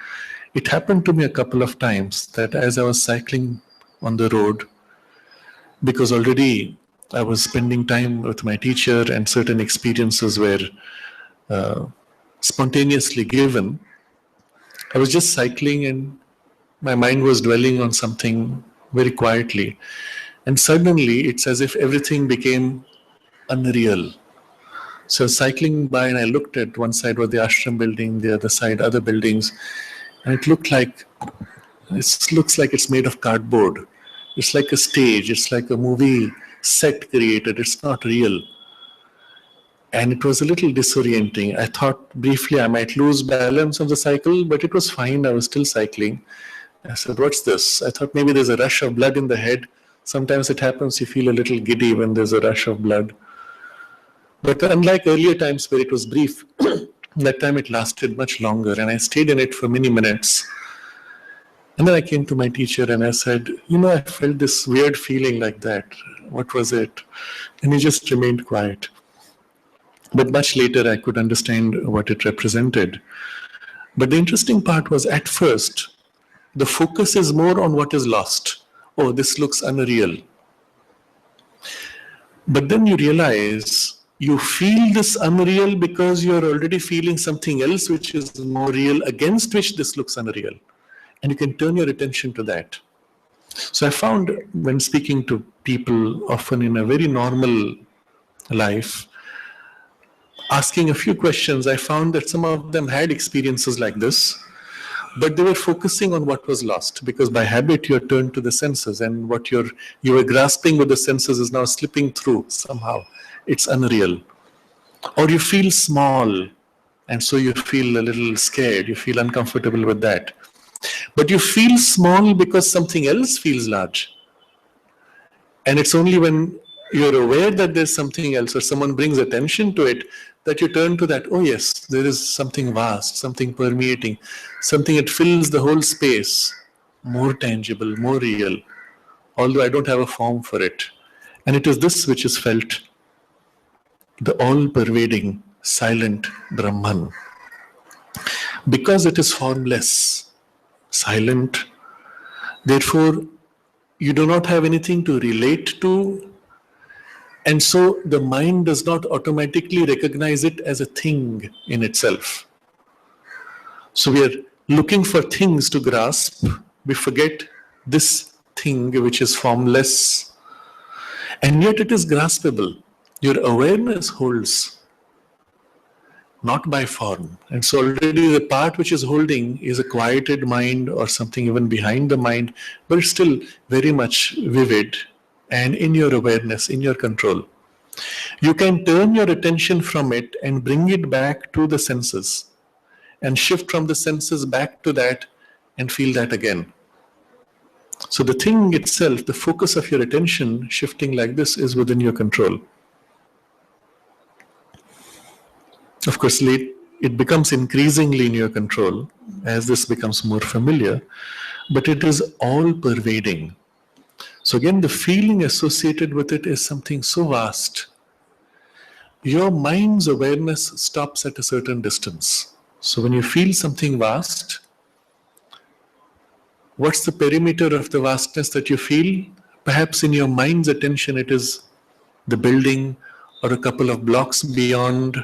it happened to me a couple of times that as I was cycling on the road, because already I was spending time with my teacher and certain experiences were spontaneously given, I was just cycling and my mind was dwelling on something very quietly. And suddenly it's as if everything became unreal. So cycling by and I looked at one side was the ashram building, the other side other buildings, and it looks like it's made of cardboard. It's like a stage, it's like a movie set created, it's not real. And it was a little disorienting. I thought briefly I might lose balance on the cycle, but it was fine, I was still cycling. I said, what's this? I thought maybe there's a rush of blood in the head. Sometimes it happens, you feel a little giddy when there's a rush of blood. But unlike earlier times where it was brief, that time it lasted much longer and I stayed in it for many minutes. And then I came to my teacher and I said, I felt this weird feeling like that. What was it? And he just remained quiet. But much later I could understand what it represented. But the interesting part was at first, the focus is more on what is lost. Oh, this looks unreal. But then you realize you feel this unreal because you're already feeling something else which is more real, against which this looks unreal. And you can turn your attention to that. So I found when speaking to people, often in a very normal life, asking a few questions, I found that some of them had experiences like this, but they were focusing on what was lost, because by habit you're turned to the senses, and what you were grasping with the senses is now slipping through somehow. It's unreal. Or you feel small, and so you feel a little scared, you feel uncomfortable with that. But you feel small because something else feels large. And it's only when you're aware that there's something else or someone brings attention to it that you turn to that, oh yes, there is something vast, something permeating, something that fills the whole space, more tangible, more real, although I don't have a form for it. And it is this which is felt, the all-pervading, silent Brahman. Because it is formless, silent, therefore you do not have anything to relate to, and so the mind does not automatically recognize it as a thing in itself. So we are looking for things to grasp. We forget this thing which is formless, and yet it is graspable. Your awareness holds, not by form. And so already the part which is holding is a quieted mind or something even behind the mind, but it's still very much vivid and in your awareness, in your control. You can turn your attention from it and bring it back to the senses and shift from the senses back to that and feel that again. So the thing itself, the focus of your attention shifting like this is within your control. Of course, it becomes increasingly in your control as this becomes more familiar, but it is all pervading. So again, the feeling associated with it is something so vast. Your mind's awareness stops at a certain distance. So when you feel something vast, what's the perimeter of the vastness that you feel? Perhaps in your mind's attention it is the building or a couple of blocks beyond,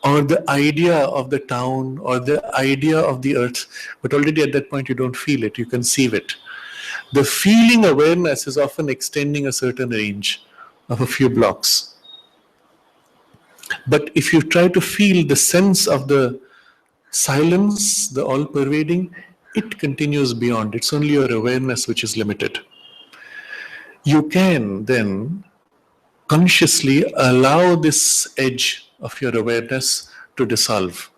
or the idea of the town or the idea of the earth. But already at that point you don't feel it, you conceive it. The feeling awareness is often extending a certain range of a few blocks. But if you try to feel the sense of the silence, the all-pervading, it continues beyond. It's only your awareness which is limited. You can then consciously allow this edge of your awareness to dissolve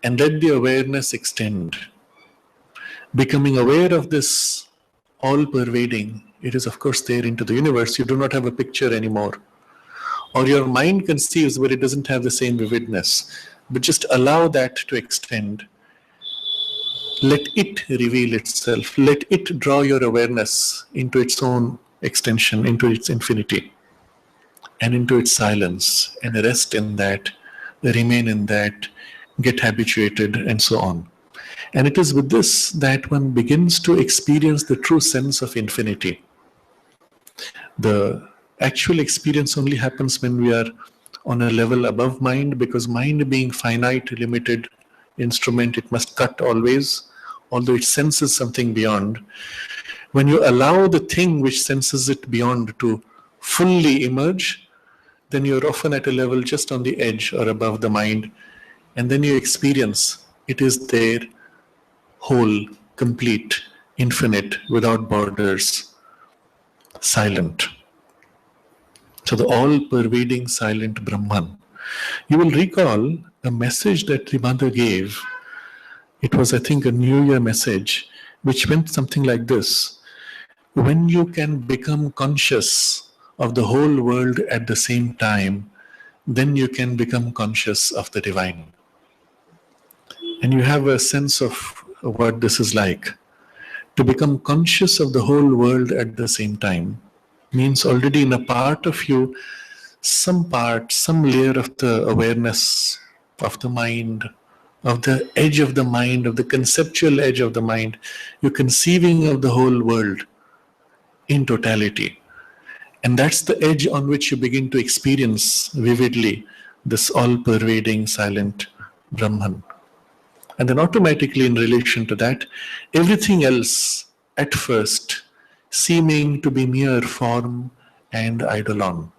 and let the awareness extend. Becoming aware of this all-pervading, it is of course there into the universe. You do not have a picture anymore. Or your mind conceives, but it doesn't have the same vividness. But just allow that to extend. Let it reveal itself. Let it draw your awareness into its own extension, into its infinity, and into its silence, and rest in that, remain in that, get habituated, and so on. And it is with this that one begins to experience the true sense of infinity. The actual experience only happens when we are on a level above mind, because mind being finite, limited instrument, it must cut always, although it senses something beyond. When you allow the thing which senses it beyond to fully emerge, then you're often at a level just on the edge or above the mind, and then you experience it is there, whole, complete, infinite, without borders, silent. So the all-pervading silent Brahman. You will recall a message that the mother gave. It was, I think, a New Year message, which went something like this. When you can become conscious of the whole world at the same time, then you can become conscious of the divine. And you have a sense of what this is like. To become conscious of the whole world at the same time means already in a part of you, some layer of the awareness of the mind, of the edge of the mind, of the conceptual edge of the mind, you're conceiving of the whole world in totality. And that's the edge on which you begin to experience vividly this all-pervading silent Brahman. And then automatically in relation to that, everything else at first seeming to be mere form and eidolon.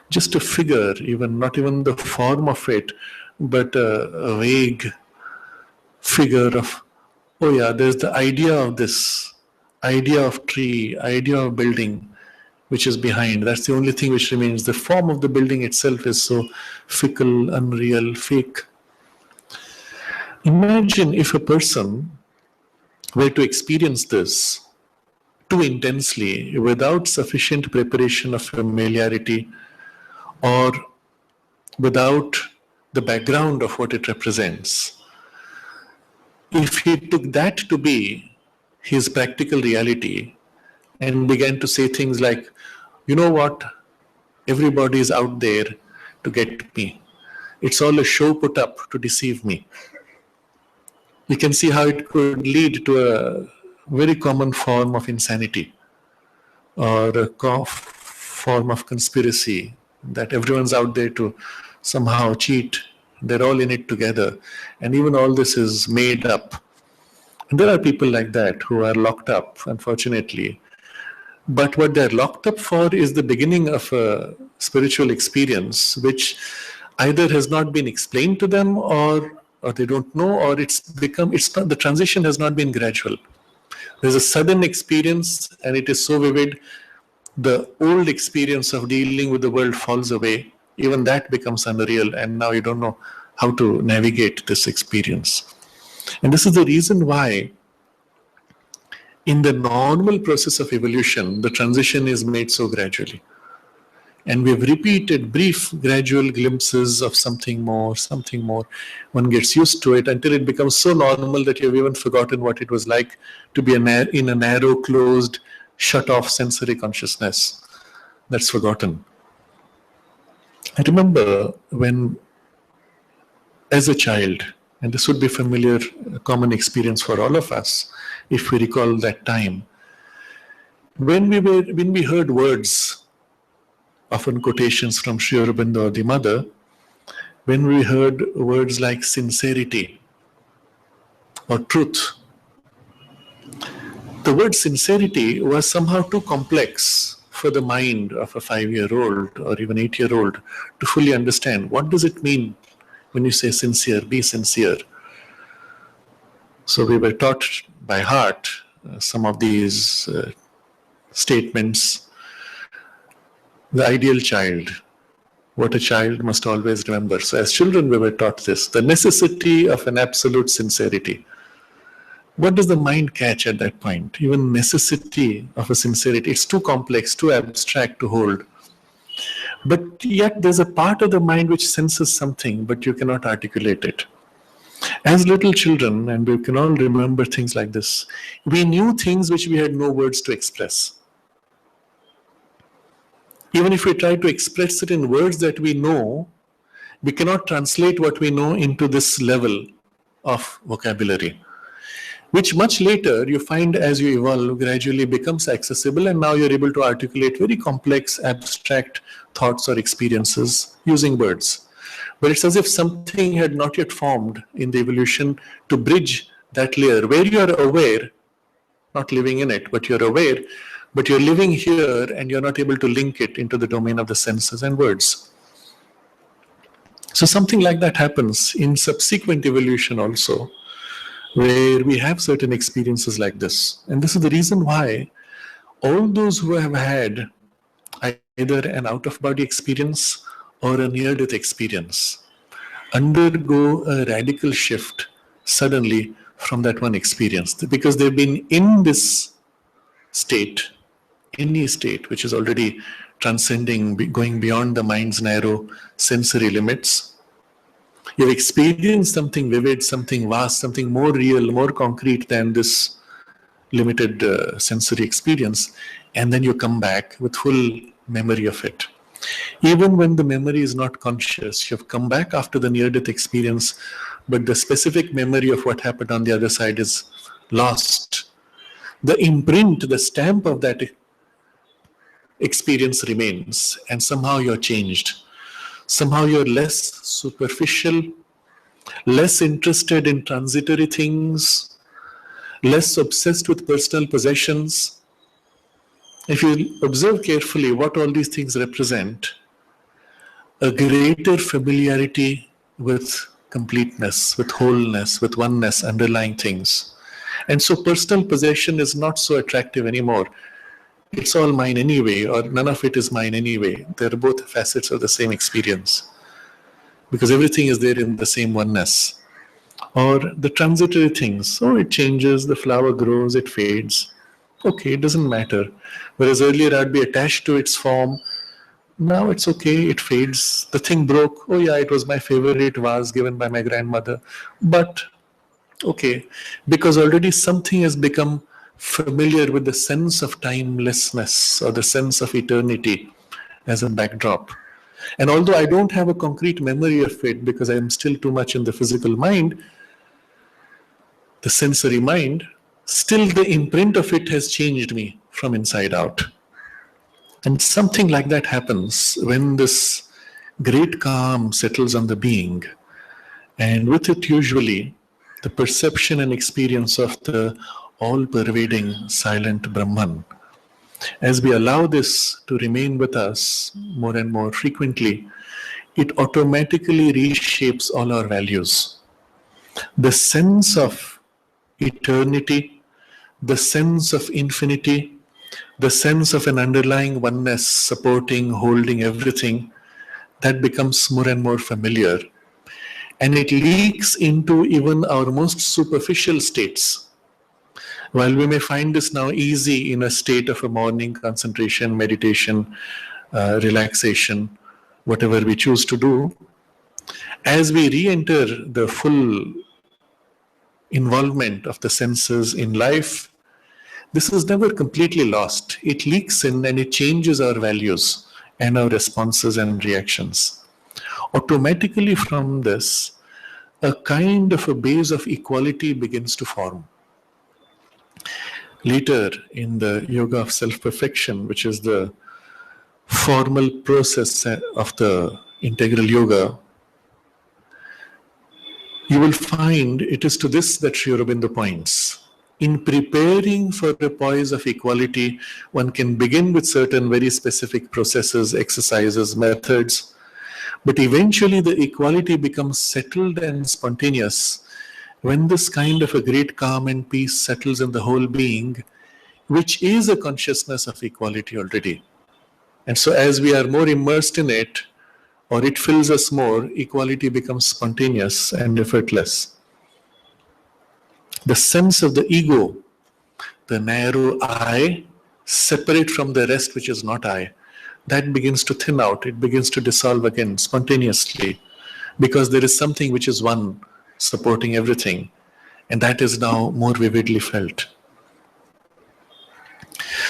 Just a figure, even not even the form of it, but a vague figure of, oh yeah, there's the idea of this, idea of tree, idea of building, which is behind. That's the only thing which remains. The form of the building itself is so fickle, unreal, fake. Imagine if a person were to experience this too intensely without sufficient preparation of familiarity or without the background of what it represents. If he took that to be his practical reality and began to say things like, you know what, everybody is out there to get me. It's all a show put up to deceive me. You can see how it could lead to a very common form of insanity or a form of conspiracy, that everyone's out there to somehow cheat. They're all in it together. And even all this is made up. And there are people like that who are locked up, unfortunately. But what they're locked up for is the beginning of a spiritual experience, which either has not been explained to them or they don't know, or the transition has not been gradual. There's a sudden experience and it is so vivid, the old experience of dealing with the world falls away. Even that becomes unreal, and now you don't know how to navigate this experience. And this is the reason why in the normal process of evolution, the transition is made so gradually. And we've repeated brief, gradual glimpses of something more, something more. One gets used to it until it becomes so normal that you've even forgotten what it was like to be in a narrow, closed, shut-off sensory consciousness. That's forgotten. I remember when, as a child, And this would be familiar, common experience for all of us, if we recall that time. When we heard words, often quotations from Sri Aurobindo or the Mother, when we heard words like sincerity or truth, the word sincerity was somehow too complex for the mind of a 5-year-old or even 8-year-old to fully understand. What does it mean when you say sincere, be sincere? So we were taught by heart some of these statements. The ideal child, what a child must always remember. So as children we were taught this, the necessity of an absolute sincerity. What does the mind catch at that point? Even necessity of a sincerity, it's too complex, too abstract to hold. But yet there's a part of the mind which senses something, but you cannot articulate it. As little children, and we can all remember things like this, we knew things which we had no words to express. Even if we try to express it in words that we know, we cannot translate what we know into this level of vocabulary, which much later you find as you evolve gradually becomes accessible, and now you're able to articulate very complex, abstract thoughts or experiences using words. But it's as if something had not yet formed in the evolution to bridge that layer where you are aware, not living in it, but you're aware, but you're living here and you're not able to link it into the domain of the senses and words. So something like that happens in subsequent evolution also, where we have certain experiences like this. And this is the reason why all those who have had either an out-of-body experience or a near-death experience undergo a radical shift suddenly from that one experience, because they've been in this state, any state which is already transcending, going beyond the mind's narrow sensory limits. You've experienced something vivid, something vast, something more real, more concrete than this limited sensory experience, and then you come back with full memory of it. Even when the memory is not conscious, you've come back after the near-death experience, but the specific memory of what happened on the other side is lost. The imprint, the stamp of that experience remains, and somehow you're changed. Somehow you're less superficial, less interested in transitory things, less obsessed with personal possessions. If you observe carefully what all these things represent, a greater familiarity with completeness, with wholeness, with oneness, underlying things. And so personal possession is not so attractive anymore. It's all mine anyway, or none of it is mine anyway. They're both facets of the same experience, because everything is there in the same oneness. Or the transitory things, it changes, the flower grows, it fades. Okay, it doesn't matter. Whereas earlier I'd be attached to its form. Now it's okay, it fades. The thing broke. Oh yeah, it was my favorite vase given by my grandmother. But okay, because already something has become familiar with the sense of timelessness or the sense of eternity as a backdrop. And although I don't have a concrete memory of it because I am still too much in the physical mind, the sensory mind, still the imprint of it has changed me from inside out. And something like that happens when this great calm settles on the being, and with it usually the perception and experience of the all-pervading silent Brahman. As we allow this to remain with us more and more frequently, it automatically reshapes all our values. The sense of eternity, the sense of infinity, the sense of an underlying oneness supporting, holding everything, that becomes more and more familiar. And it leaks into even our most superficial states. While we may find this now easy in a state of a morning concentration, meditation, relaxation, whatever we choose to do, as we re-enter the full involvement of the senses in life, this is never completely lost. It leaks in and it changes our values and our responses and reactions. Automatically from this, a kind of a base of equality begins to form. Later, in the yoga of self-perfection, which is the formal process of the integral yoga, you will find it is to this that Sri Aurobindo points. In preparing for a poise of equality, one can begin with certain very specific processes, exercises, methods, but eventually the equality becomes settled and spontaneous when this kind of a great calm and peace settles in the whole being, which is a consciousness of equality already. And so as we are more immersed in it, or it fills us more, equality becomes spontaneous and effortless. The sense of the ego, the narrow I, separate from the rest which is not I, that begins to thin out, it begins to dissolve again spontaneously, because there is something which is one supporting everything, and that is now more vividly felt.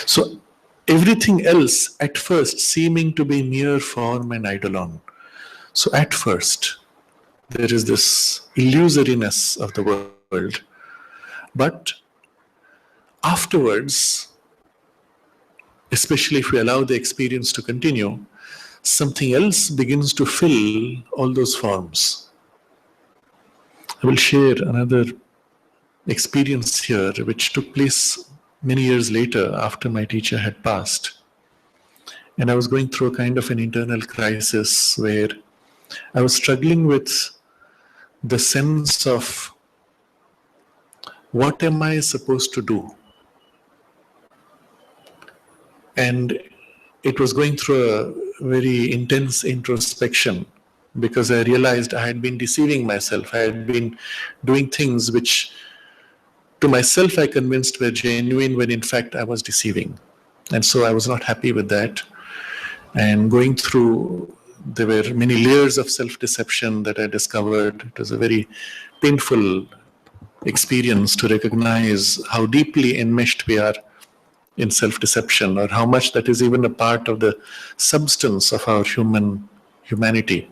So everything else at first seeming to be mere form and eidolon. So at first there is this illusoriness of the world, but afterwards, especially if we allow the experience to continue, something else begins to fill all those forms. I will share another experience here which took place many years later after my teacher had passed. And I was going through a kind of an internal crisis where I was struggling with the sense of what am I supposed to do? And it was going through a very intense introspection because I realized I had been deceiving myself. I had been doing things which to myself I convinced were genuine when in fact I was deceiving. And so I was not happy with that. And going through, there were many layers of self-deception that I discovered. It was a very painful experience to recognize how deeply enmeshed we are in self-deception, or how much that is even a part of the substance of our humanity.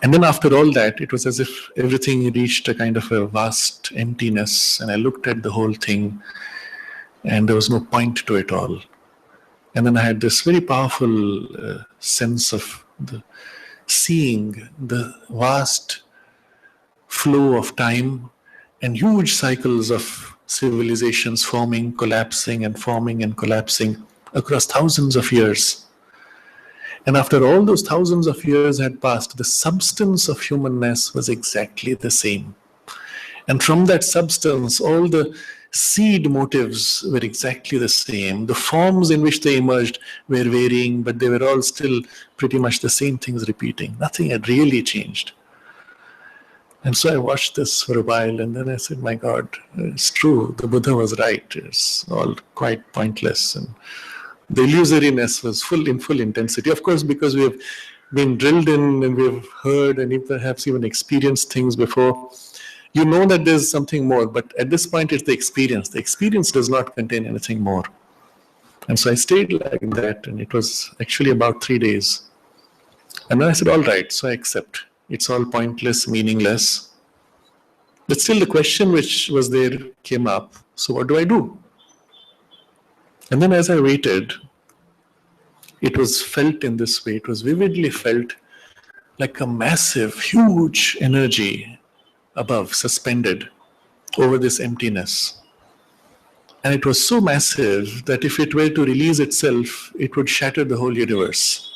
And then after all that, it was as if everything reached a kind of a vast emptiness, and I looked at the whole thing and there was no point to it all. And then I had this very powerful sense of seeing the vast flow of time and huge cycles of civilizations forming, collapsing and forming and collapsing across thousands of years. And after all those thousands of years had passed, the substance of humanness was exactly the same. And from that substance, all the seed motives were exactly the same. The forms in which they emerged were varying, but they were all still pretty much the same things repeating. Nothing had really changed. And so I watched this for a while, and then I said, my God, it's true. The Buddha was right. It's all quite pointless. And the illusoriness was in full intensity. Of course, because we have been drilled in and we have heard and perhaps even experienced things before, you know that there's something more. But at this point, it's the experience. The experience does not contain anything more. And so I stayed like that, and it was actually about 3 days. And then I said, all right, so I accept. It's all pointless, meaningless. But still the question which was there came up. So what do I do? And then as I waited, it was felt in this way. It was vividly felt like a massive, huge energy above, suspended over this emptiness. And it was so massive that if it were to release itself, it would shatter the whole universe.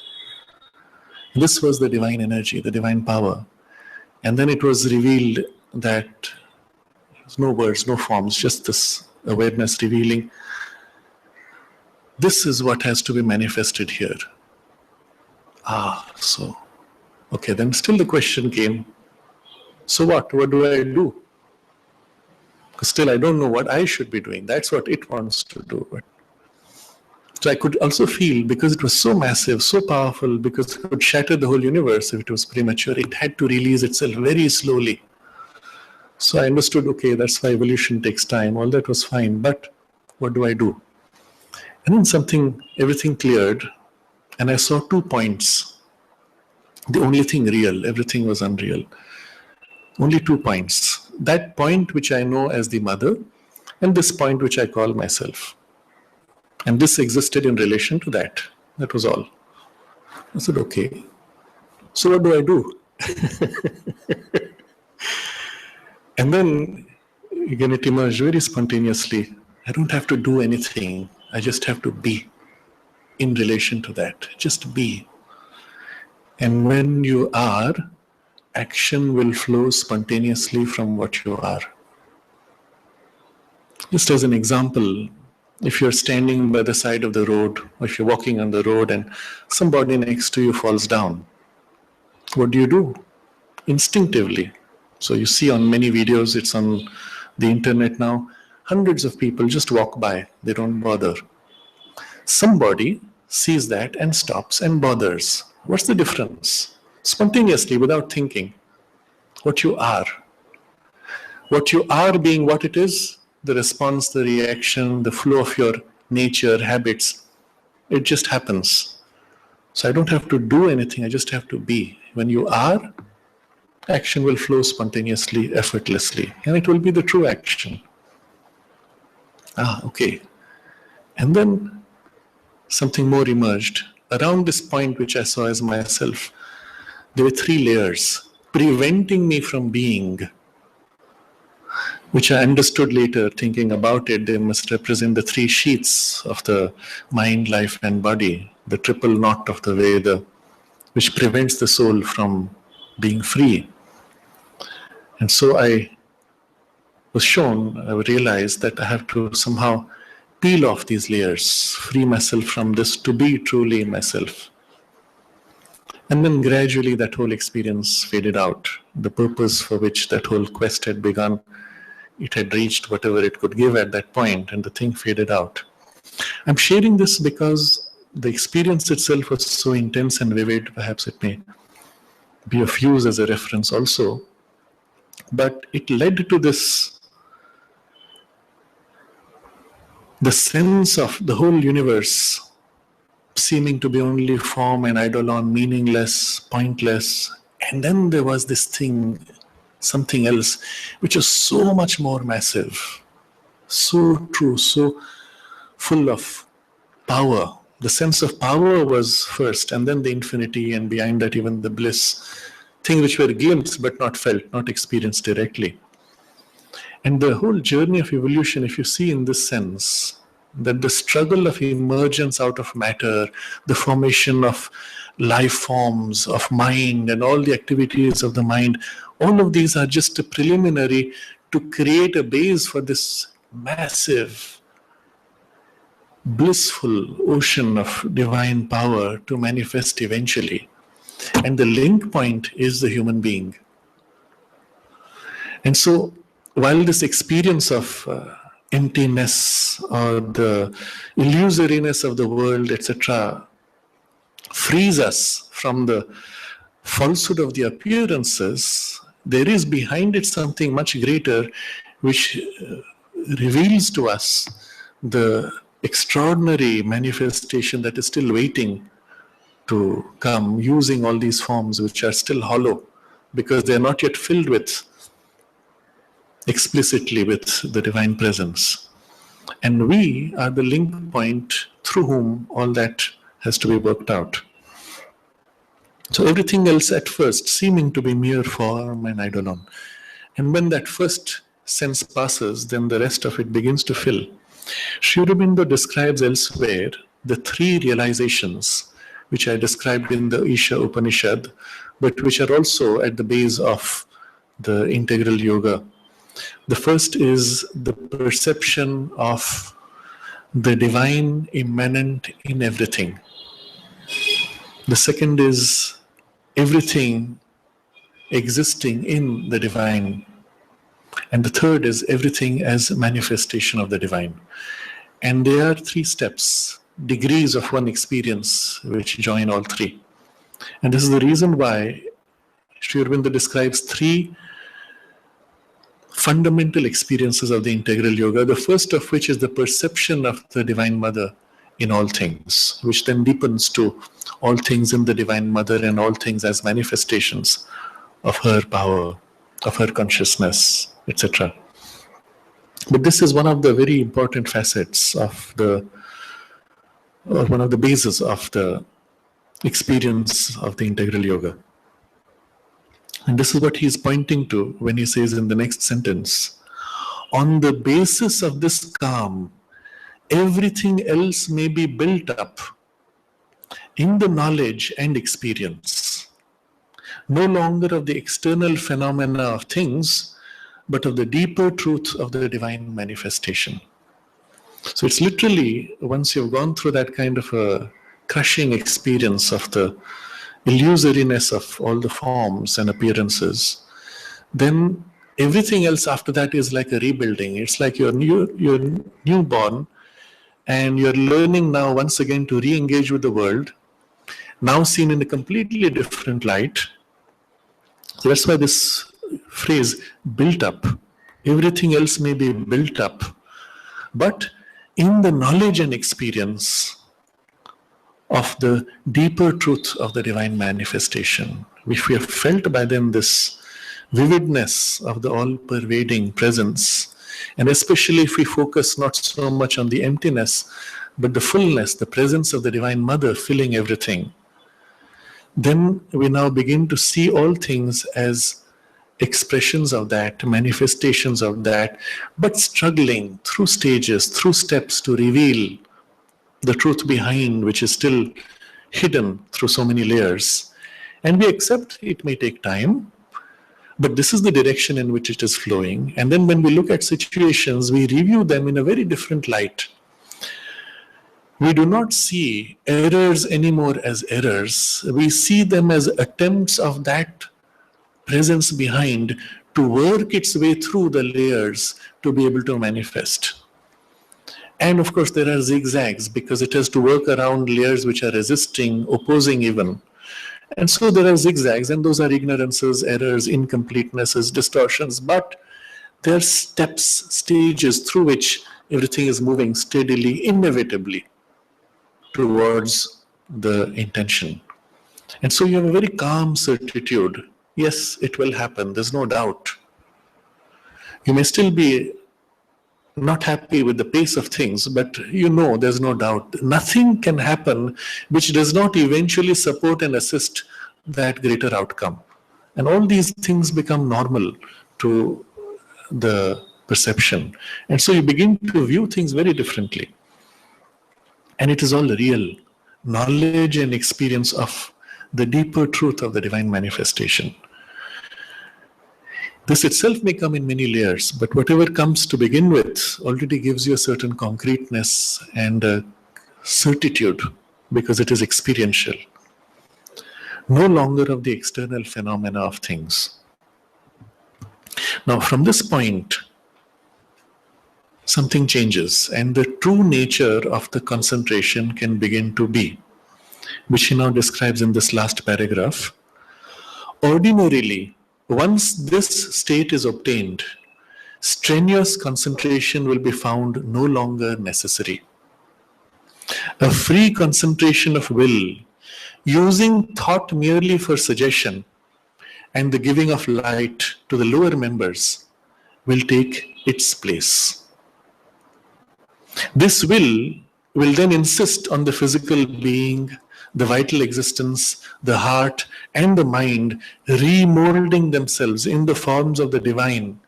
This was the divine energy, the divine power. And then it was revealed that there's no words, no forms, just this awareness revealing, this is what has to be manifested here. So, okay, then still the question came, so what? What do I do? Because still I don't know what I should be doing. That's what it wants to do. But so I could also feel, because it was so massive, so powerful, because it could shatter the whole universe if it was premature, it had to release itself very slowly. So I understood, okay, that's why evolution takes time. All that was fine, but what do I do? And then everything cleared, and I saw 2 points. The only thing real, everything was unreal. Only 2 points. That point which I know as the mother, and this point which I call myself. And this existed in relation to that. That was all. I said, okay. So what do I do? And then, again, it emerged very spontaneously. I don't have to do anything. I just have to be in relation to that. Just be. And when you are, action will flow spontaneously from what you are. Just as an example, if you're standing by the side of the road, or if you're walking on the road and somebody next to you falls down, what do? Instinctively. So you see on many videos, it's on the internet now, hundreds of people just walk by, they don't bother. Somebody sees that and stops and bothers. What's the difference? Spontaneously, without thinking. What you are. What you are being what it is, the response, the reaction, the flow of your nature, habits, it just happens. So I don't have to do anything, I just have to be. When you are, action will flow spontaneously, effortlessly, and it will be the true action. Okay. And then something more emerged. Around this point which I saw as myself, there were 3 layers preventing me from being, which I understood later, thinking about it. They must represent the 3 sheaths of the mind, life, and body, the triple knot of the Veda, which prevents the soul from being free. And so I realized that I have to somehow peel off these layers, free myself from this to be truly myself. And then gradually that whole experience faded out. The purpose for which that whole quest had begun, it had reached whatever it could give at that point, and the thing faded out. I'm sharing this because the experience itself was so intense and vivid. Perhaps it may be of use as a reference also. But it led to this, the sense of the whole universe seeming to be only form and eidolon, meaningless, pointless. And then there was this thing, something else, which was so much more massive, so true, so full of power. The sense of power was first, and then the infinity, and behind that even the bliss, things which were glimpsed but not felt, not experienced directly. And the whole journey of evolution, if you see in this sense, that the struggle of emergence out of matter, the formation of life forms, of mind, and all the activities of the mind, all of these are just a preliminary to create a base for this massive, blissful ocean of divine power to manifest eventually. And the link point is the human being. And so, while this experience of emptiness or the illusoriness of the world, etc., frees us from the falsehood of the appearances, there is behind it something much greater which reveals to us the extraordinary manifestation that is still waiting to come, using all these forms which are still hollow because they are not yet filled with explicitly with the divine presence. And we are the link point through whom all that has to be worked out. So everything else at first seeming to be mere form and eidolon. And when that first sense passes, then the rest of it begins to fill. Sri Aurobindo describes elsewhere the 3 realizations which I described in the Isha Upanishad, but which are also at the base of the integral yoga. The first is the perception of the divine immanent in everything. The second is everything existing in the divine. And the third is everything as a manifestation of the divine. And there are 3 steps, degrees of one experience which join all 3. And this is the reason why Sri Aurobindo describes 3 fundamental experiences of the integral yoga, the first of which is the perception of the Divine Mother in all things, which then deepens to all things in the Divine Mother and all things as manifestations of her power, of her consciousness, etc. But this is one of the very important facets of or one of the bases of the experience of the integral yoga. And this is what he is pointing to when he says in the next sentence, on the basis of this calm, everything else may be built up in the knowledge and experience, no longer of the external phenomena of things, but of the deeper truth of the divine manifestation. So it's literally, once you've gone through that kind of a crushing experience of the illusoriness of all the forms and appearances, then everything else after that is like a rebuilding. It's like you're newborn, and you're learning now once again to re-engage with the world, now seen in a completely different light. So that's why this phrase, built up, everything else may be built up, but in the knowledge and experience of the deeper truth of the divine manifestation, which we have felt by then this vividness of the all-pervading presence, and especially if we focus not so much on the emptiness, but the fullness, the presence of the Divine Mother filling everything, then we now begin to see all things as expressions of that, manifestations of that, but struggling through stages, through steps to reveal the truth behind, which is still hidden through so many layers. And we accept it may take time, but this is the direction in which it is flowing. And then when we look at situations, we review them in a very different light. We do not see errors anymore as errors. We see them as attempts of that presence behind to work its way through the layers to be able to manifest. And of course, there are zigzags because it has to work around layers which are resisting, opposing even. And so there are zigzags, and those are ignorances, errors, incompletenesses, distortions, but there are steps, stages through which everything is moving steadily, inevitably towards the intention. And so you have a very calm certitude. Yes, it will happen, there's no doubt. You may still be not happy with the pace of things, but you know there's no doubt. Nothing can happen which does not eventually support and assist that greater outcome. And all these things become normal to the perception. And so you begin to view things very differently. And it is all real knowledge and experience of the deeper truth of the divine manifestation. This itself may come in many layers, but whatever comes to begin with already gives you a certain concreteness and a certitude because it is experiential. No longer of the external phenomena of things. Now, from this point, something changes, and the true nature of the concentration can begin to be, which he now describes in this last paragraph. Ordinarily, once this state is obtained, strenuous concentration will be found no longer necessary. A free concentration of will, using thought merely for suggestion and the giving of light to the lower members, will take its place. This will then insist on the physical being, the vital existence, the heart, and the mind remolding themselves in the forms of the divine,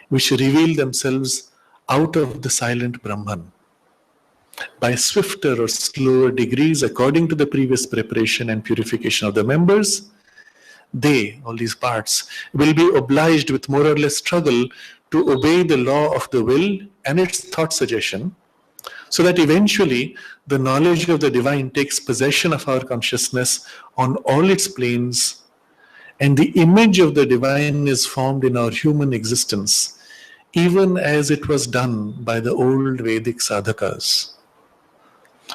which reveal themselves out of the silent Brahman. By swifter or slower degrees, according to the previous preparation and purification of the members, they, all these parts, will be obliged with more or less struggle to obey the law of the will and its thought suggestion, so that eventually the knowledge of the divine takes possession of our consciousness on all its planes, and the image of the divine is formed in our human existence, even as it was done by the old Vedic sadhakas.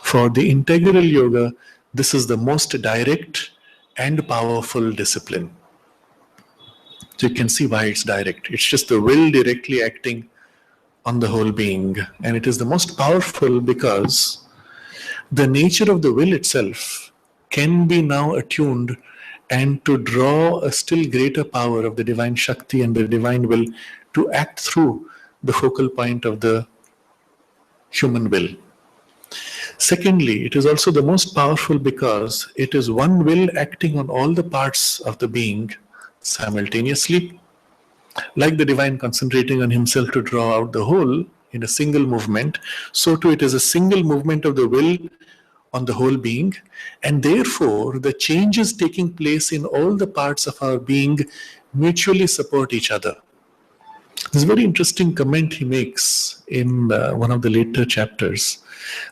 For the integral yoga, this is the most direct and powerful discipline. So you can see why it's direct. It's just the will directly acting on the whole being. And it is the most powerful because the nature of the will itself can be now attuned and to draw a still greater power of the divine Shakti and the divine will to act through the focal point of the human will. Secondly, it is also the most powerful because it is one will acting on all the parts of the being simultaneously, like the divine concentrating on himself to draw out the whole in a single movement, so too it is a single movement of the will on the whole being, and therefore the changes taking place in all the parts of our being mutually support each other. This very interesting comment he makes in one of the later chapters.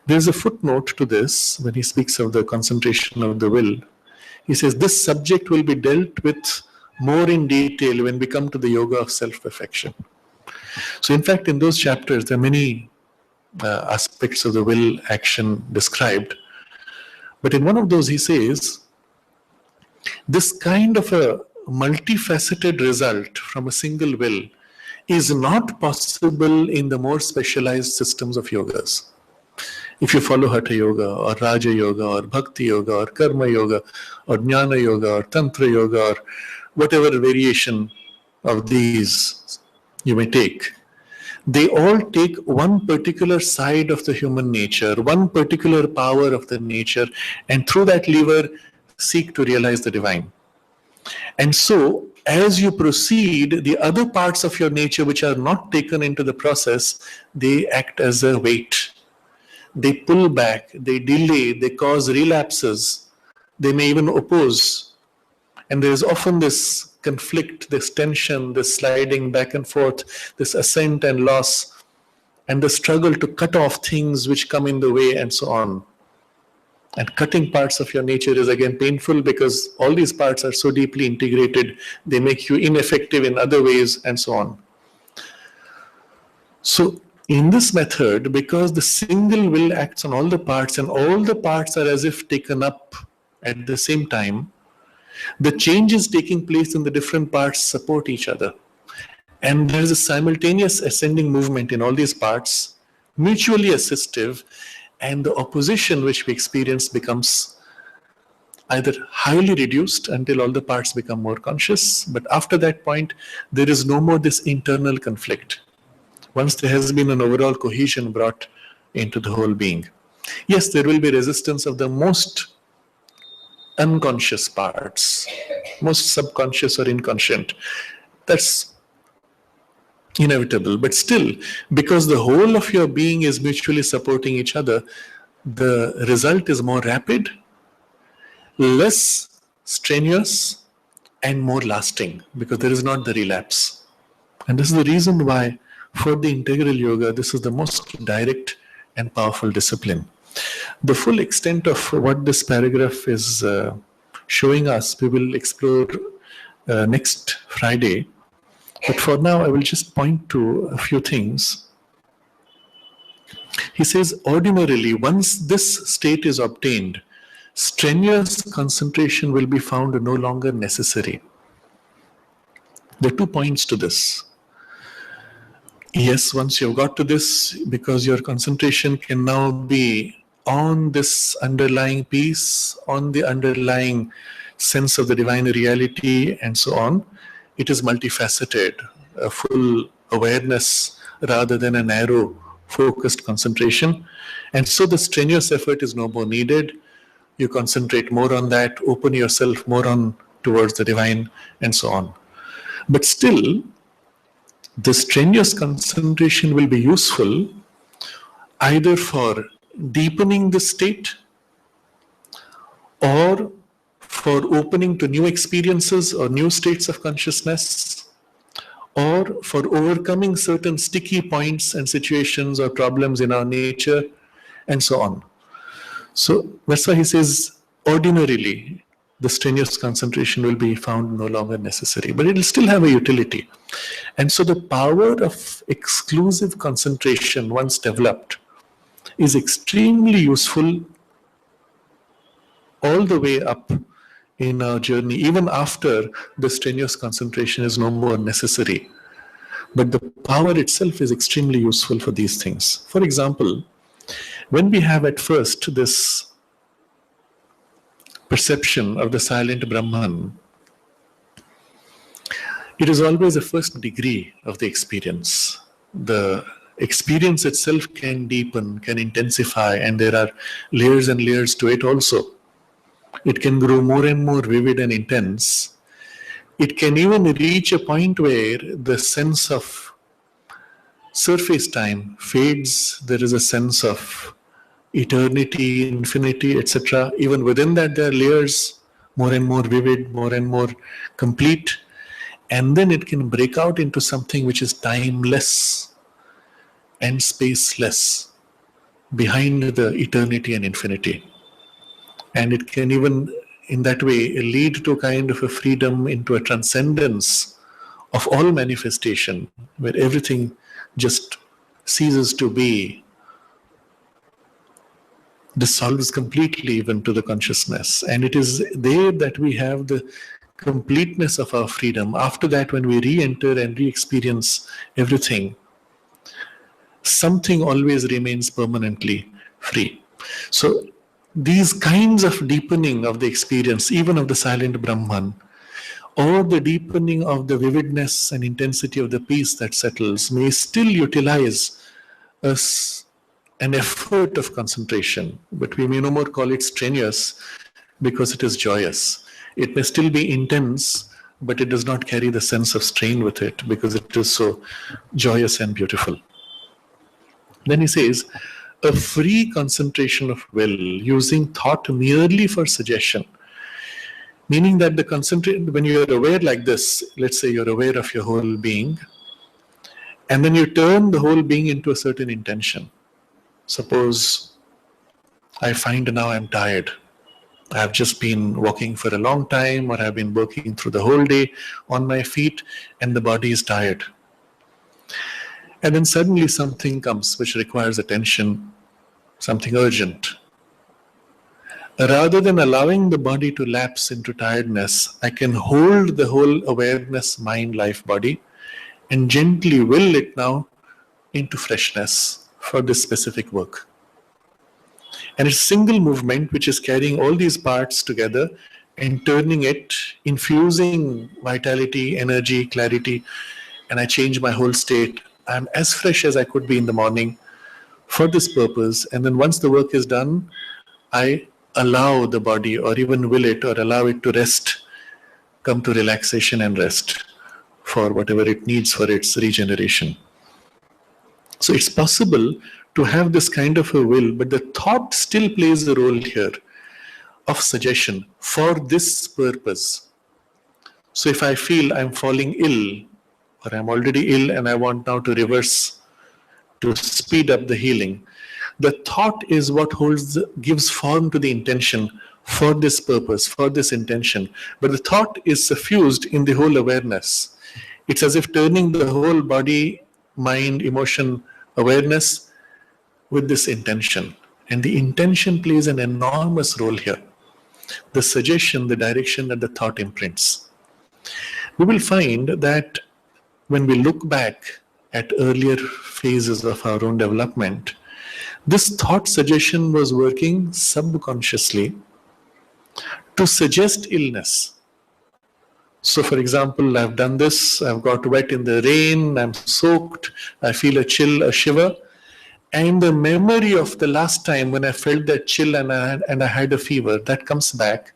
There's a footnote to this when he speaks of the concentration of the will. He says this subject will be dealt with more in detail when we come to the yoga of self-perfection. So in fact, in those chapters, there are many aspects of the will action described. But in one of those, he says, this kind of a multifaceted result from a single will is not possible in the more specialized systems of yogas. If you follow Hatha Yoga or Raja Yoga or Bhakti Yoga or Karma Yoga or Jnana Yoga or Tantra Yoga or whatever variation of these you may take, they all take one particular side of the human nature, one particular power of the nature, and through that lever seek to realize the divine. And so, as you proceed, the other parts of your nature which are not taken into the process, they act as a weight. They pull back, they delay, they cause relapses, they may even oppose. And there is often this conflict, this tension, this sliding back and forth, this ascent and loss, and the struggle to cut off things which come in the way and so on. And cutting parts of your nature is again painful because all these parts are so deeply integrated, they make you ineffective in other ways and so on. So in this method, because the single will acts on all the parts and all the parts are as if taken up at the same time, the changes taking place in the different parts support each other. And there is a simultaneous ascending movement in all these parts, mutually assistive, and the opposition which we experience becomes either highly reduced until all the parts become more conscious, but after that point, there is no more this internal conflict. Once there has been an overall cohesion brought into the whole being. Yes, there will be resistance of the most unconscious parts, most subconscious or inconscient. That's inevitable, but still, because the whole of your being is mutually supporting each other, the result is more rapid, less strenuous, and more lasting, because there is not the relapse. And this is the reason why for the integral yoga, this is the most direct and powerful discipline. The full extent of what this paragraph is showing us, we will explore next Friday. But for now, I will just point to a few things. He says, ordinarily, once this state is obtained, strenuous concentration will be found no longer necessary. There are 2 points to this. Yes, once you've got to this, because your concentration can now be on this underlying peace, on the underlying sense of the divine reality, and so on, it is multifaceted, a full awareness rather than a narrow, focused concentration. And so the strenuous effort is no more needed. You concentrate more on that, open yourself more on towards the divine, and so on. But still, the strenuous concentration will be useful either for deepening the state or for opening to new experiences or new states of consciousness, or for overcoming certain sticky points and situations or problems in our nature, and so on. So that's why he says, ordinarily, the strenuous concentration will be found no longer necessary, but it will still have a utility. And so the power of exclusive concentration, once developed, is extremely useful all the way up in our journey, even after the strenuous concentration is no more necessary. But the power itself is extremely useful for these things. For example, When we have at first this perception of the silent Brahman, it is always a first degree of the experience. The experience itself can deepen, can intensify, and there are layers and layers to it also. It can grow more and more vivid and intense. It can even reach a point where the sense of surface time fades. There is a sense of eternity, infinity, etc. Even within that, there are layers, more and more vivid, more and more complete. And then it can break out into something which is timeless and spaceless, behind the eternity and infinity. And it can even, in that way, lead to a kind of a freedom, into a transcendence of all manifestation, where everything just ceases to be, dissolves completely even to the consciousness. And it is there that we have the completeness of our freedom. After that, when we re-enter and re-experience everything, something always remains permanently free. So these kinds of deepening of the experience, even of the silent Brahman, or the deepening of the vividness and intensity of the peace that settles, may still utilize us an effort of concentration, but we may no more call it strenuous because it is joyous. It may still be intense, but it does not carry the sense of strain with it because it is so joyous and beautiful. Then he says, a free concentration of will using thought merely for suggestion. Meaning that when you are aware like this, let's say you're aware of your whole being, and then you turn the whole being into a certain intention. Suppose I find now I'm tired. I've just been walking for a long time, or I've been working through the whole day on my feet, and the body is tired. And then suddenly something comes which requires attention, something urgent. Rather than allowing the body to lapse into tiredness, I can hold the whole awareness, mind, life, body, and gently will it now into freshness for this specific work. And it's a single movement which is carrying all these parts together and turning it, infusing vitality, energy, clarity, and I change my whole state. I'm as fresh as I could be in the morning for this purpose. And then once the work is done, I allow the body, or even will it, or allow it to rest, come to relaxation and rest for whatever it needs for its regeneration. So it's possible to have this kind of a will, but the thought still plays a role here of suggestion for this purpose. So if I feel I'm falling ill, or I'm already ill and I want now to reverse, to speed up the healing, the thought is what gives form to the intention for this purpose, for this intention. But the thought is suffused in the whole awareness. It's as if turning the whole body, mind, emotion, awareness with this intention. And the intention plays an enormous role here. The suggestion, the direction that the thought imprints. We will find that when we look back at earlier phases of our own development, this thought suggestion was working subconsciously to suggest illness. So for example, I've done this, I've got wet in the rain, I'm soaked, I feel a chill, a shiver, and the memory of the last time when I felt that chill and I had a fever, that comes back,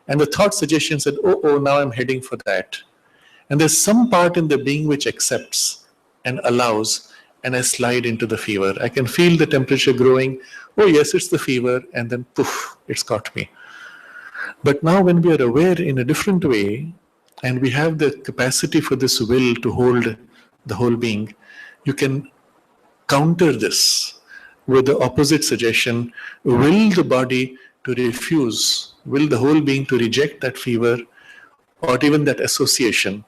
and the thought suggestion said, oh, now I'm heading for that. And there's some part in the being which accepts and allows, and I slide into the fever. I can feel the temperature growing. Oh yes, it's the fever, and then poof, it's got me. But now when we are aware in a different way, and we have the capacity for this will to hold the whole being, you can counter this with the opposite suggestion. Will the body to refuse, will the whole being to reject that fever or even that association,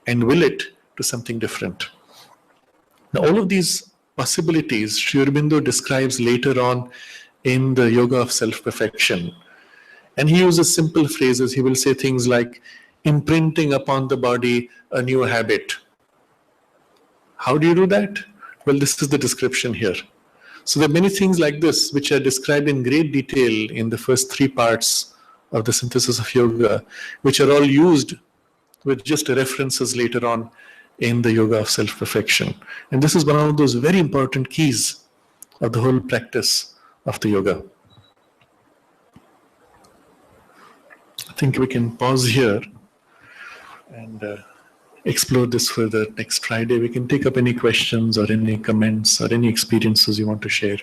and will it to something different. Now all of these possibilities Sri Aurobindo describes later on in the Yoga of Self-Perfection. And he uses simple phrases. He will say things like imprinting upon the body a new habit. How do you do that? Well, this is the description here. So there are many things like this which are described in great detail in the first three parts of the synthesis of yoga, which are all used with just references later on in the yoga of self-perfection. And this is one of those very important keys of the whole practice of the yoga. I think we can pause here and explore this further next Friday. We can take up any questions or any comments or any experiences you want to share.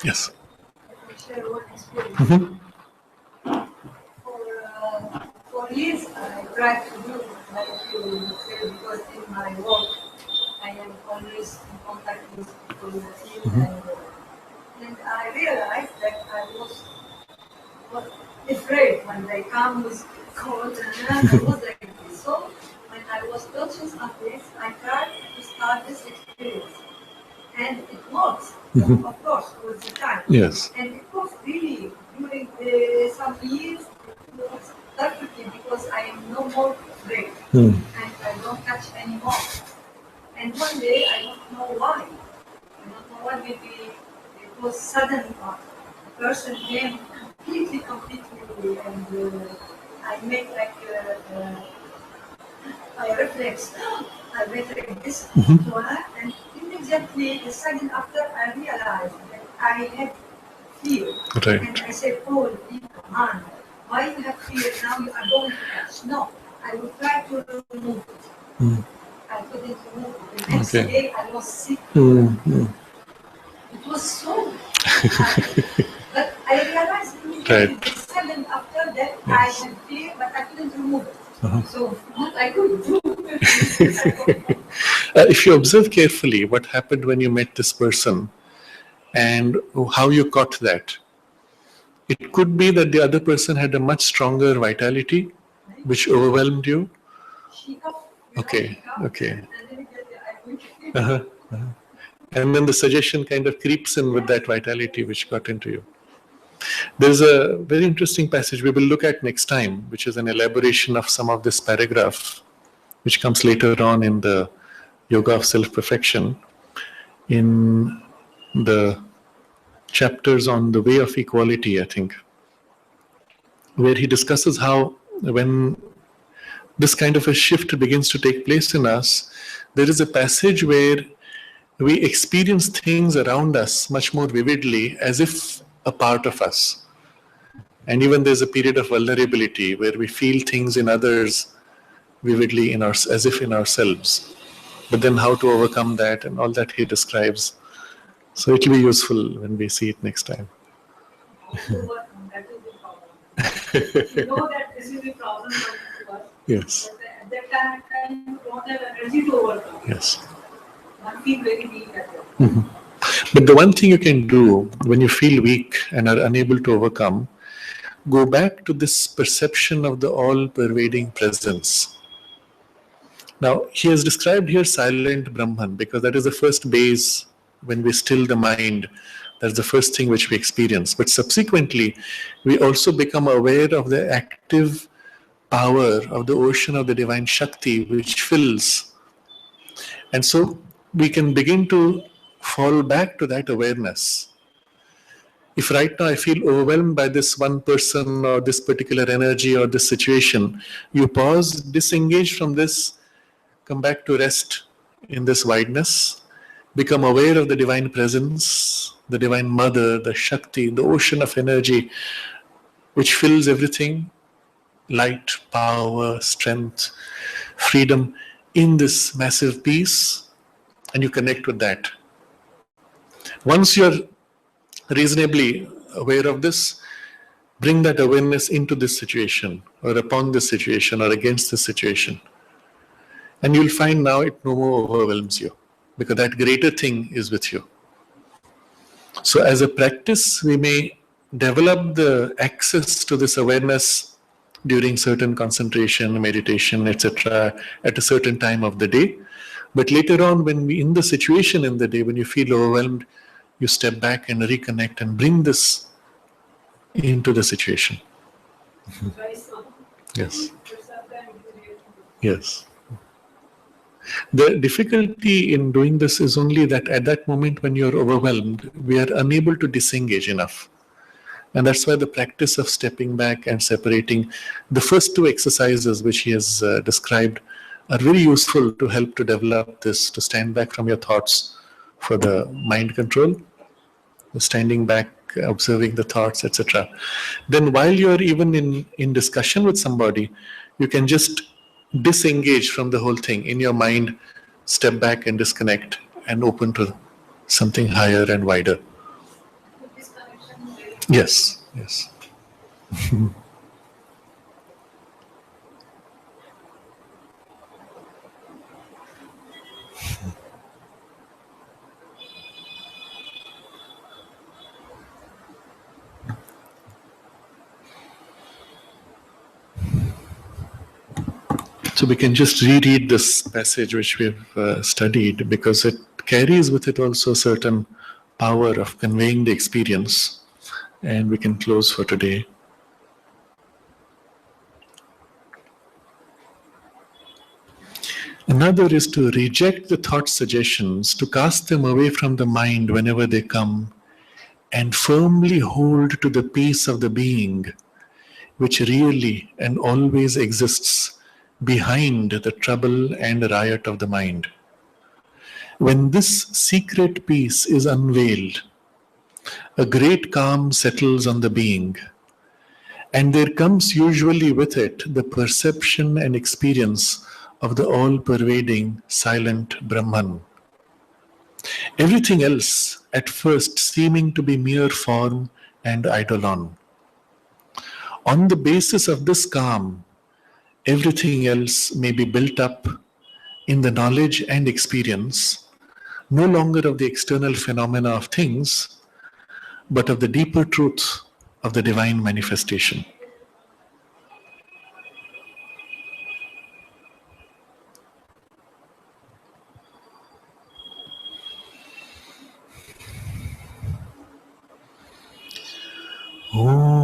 Yes. Share one experience. Mm-hmm. For years, I tried to do like you said, because in my work, I am always in contact with people in the field, and I realized that I was afraid when they come with cold, and I was like this. So when I was conscious of this, I tried to start this experience. And it works, of course, with the time. Yes. And it works really during some years. It works perfectly because I am no more afraid and I don't touch anymore. And one day, I don't know why. I don't know why. Maybe it was sudden. A person came completely, and I made like I reflex. I went like this to her, and immediately, a second after, I realized that I had fear. Right. And I said, "Oh, come on, why you have fear now? You are going to touch." No, I will try to remove it. I couldn't remove it. The next day, I was sick. It was so. But I realized immediately, the second after that, I had fear, but I couldn't remove it. So what I could do? If you observe carefully what happened when you met this person and how you caught that, it could be that the other person had a much stronger vitality which overwhelmed you. She coughed. Okay. And then I Uh-huh. And then the suggestion kind of creeps in with that vitality which got into you. There's a very interesting passage we will look at next time, which is an elaboration of some of this paragraph, which comes later on in the Yoga of Self-Perfection, in the chapters on the way of equality, I think, where he discusses how when this kind of a shift begins to take place in us, there is a passage where we experience things around us much more vividly as if a part of us. And even there's a period of vulnerability where we feel things in others vividly as if in ourselves. But then how to overcome that and all that he describes. So it will be useful when we see it next time. that will be problem. You know that this will be problem for us. Yes. But at that time, you don't have energy to overcome. Yes. One feel very weak at that. But the one thing you can do when you feel weak and are unable to overcome, go back to this perception of the all-pervading presence. Now, he has described here silent Brahman because that is the first base when we still the mind. That's the first thing which we experience. But subsequently, we also become aware of the active power of the ocean of the divine Shakti which fills. And so we can begin to fall back to that awareness. If right now I feel overwhelmed by this one person or this particular energy or this situation, you pause, disengage from this, come back to rest in this wideness, become aware of the divine presence, the divine mother, the Shakti, the ocean of energy which fills everything, light, power, strength, freedom in this massive peace, and you connect with that. Once you're reasonably aware of this, Bring that awareness into this situation, or upon this situation, or against this situation. And you'll find now it no more overwhelms you, because that greater thing is with you. So as a practice, we may develop the access to this awareness during certain concentration, meditation, etc., at a certain time of the day. But later on, when we in the situation in the day, when you feel overwhelmed, you step back and reconnect and bring this into the situation. Yes. Yes. The difficulty in doing this is only that at that moment when you're overwhelmed, we are unable to disengage enough. And that's why the practice of stepping back and separating, the first two exercises which he has described are very useful to help to develop this, to stand back from your thoughts for the mind control, the standing back, observing the thoughts, etc. Then while you're even in discussion with somebody, you can just disengage from the whole thing in your mind, step back and disconnect and open to something higher and wider. Yes, yes. So we can just reread this passage which we've studied, because it carries with it also certain power of conveying the experience. And we can close for today. Another is to reject the thought suggestions, to cast them away from the mind whenever they come, and firmly hold to the peace of the being, which really and always exists behind the trouble and riot of the mind. When this secret peace is unveiled, a great calm settles on the being, and there comes usually with it the perception and experience of the all-pervading silent Brahman. Everything else at first seeming to be mere form and eidolon. On the basis of this calm, everything else may be built up in the knowledge and experience, no longer of the external phenomena of things, but of the deeper truth of the divine manifestation. Oh.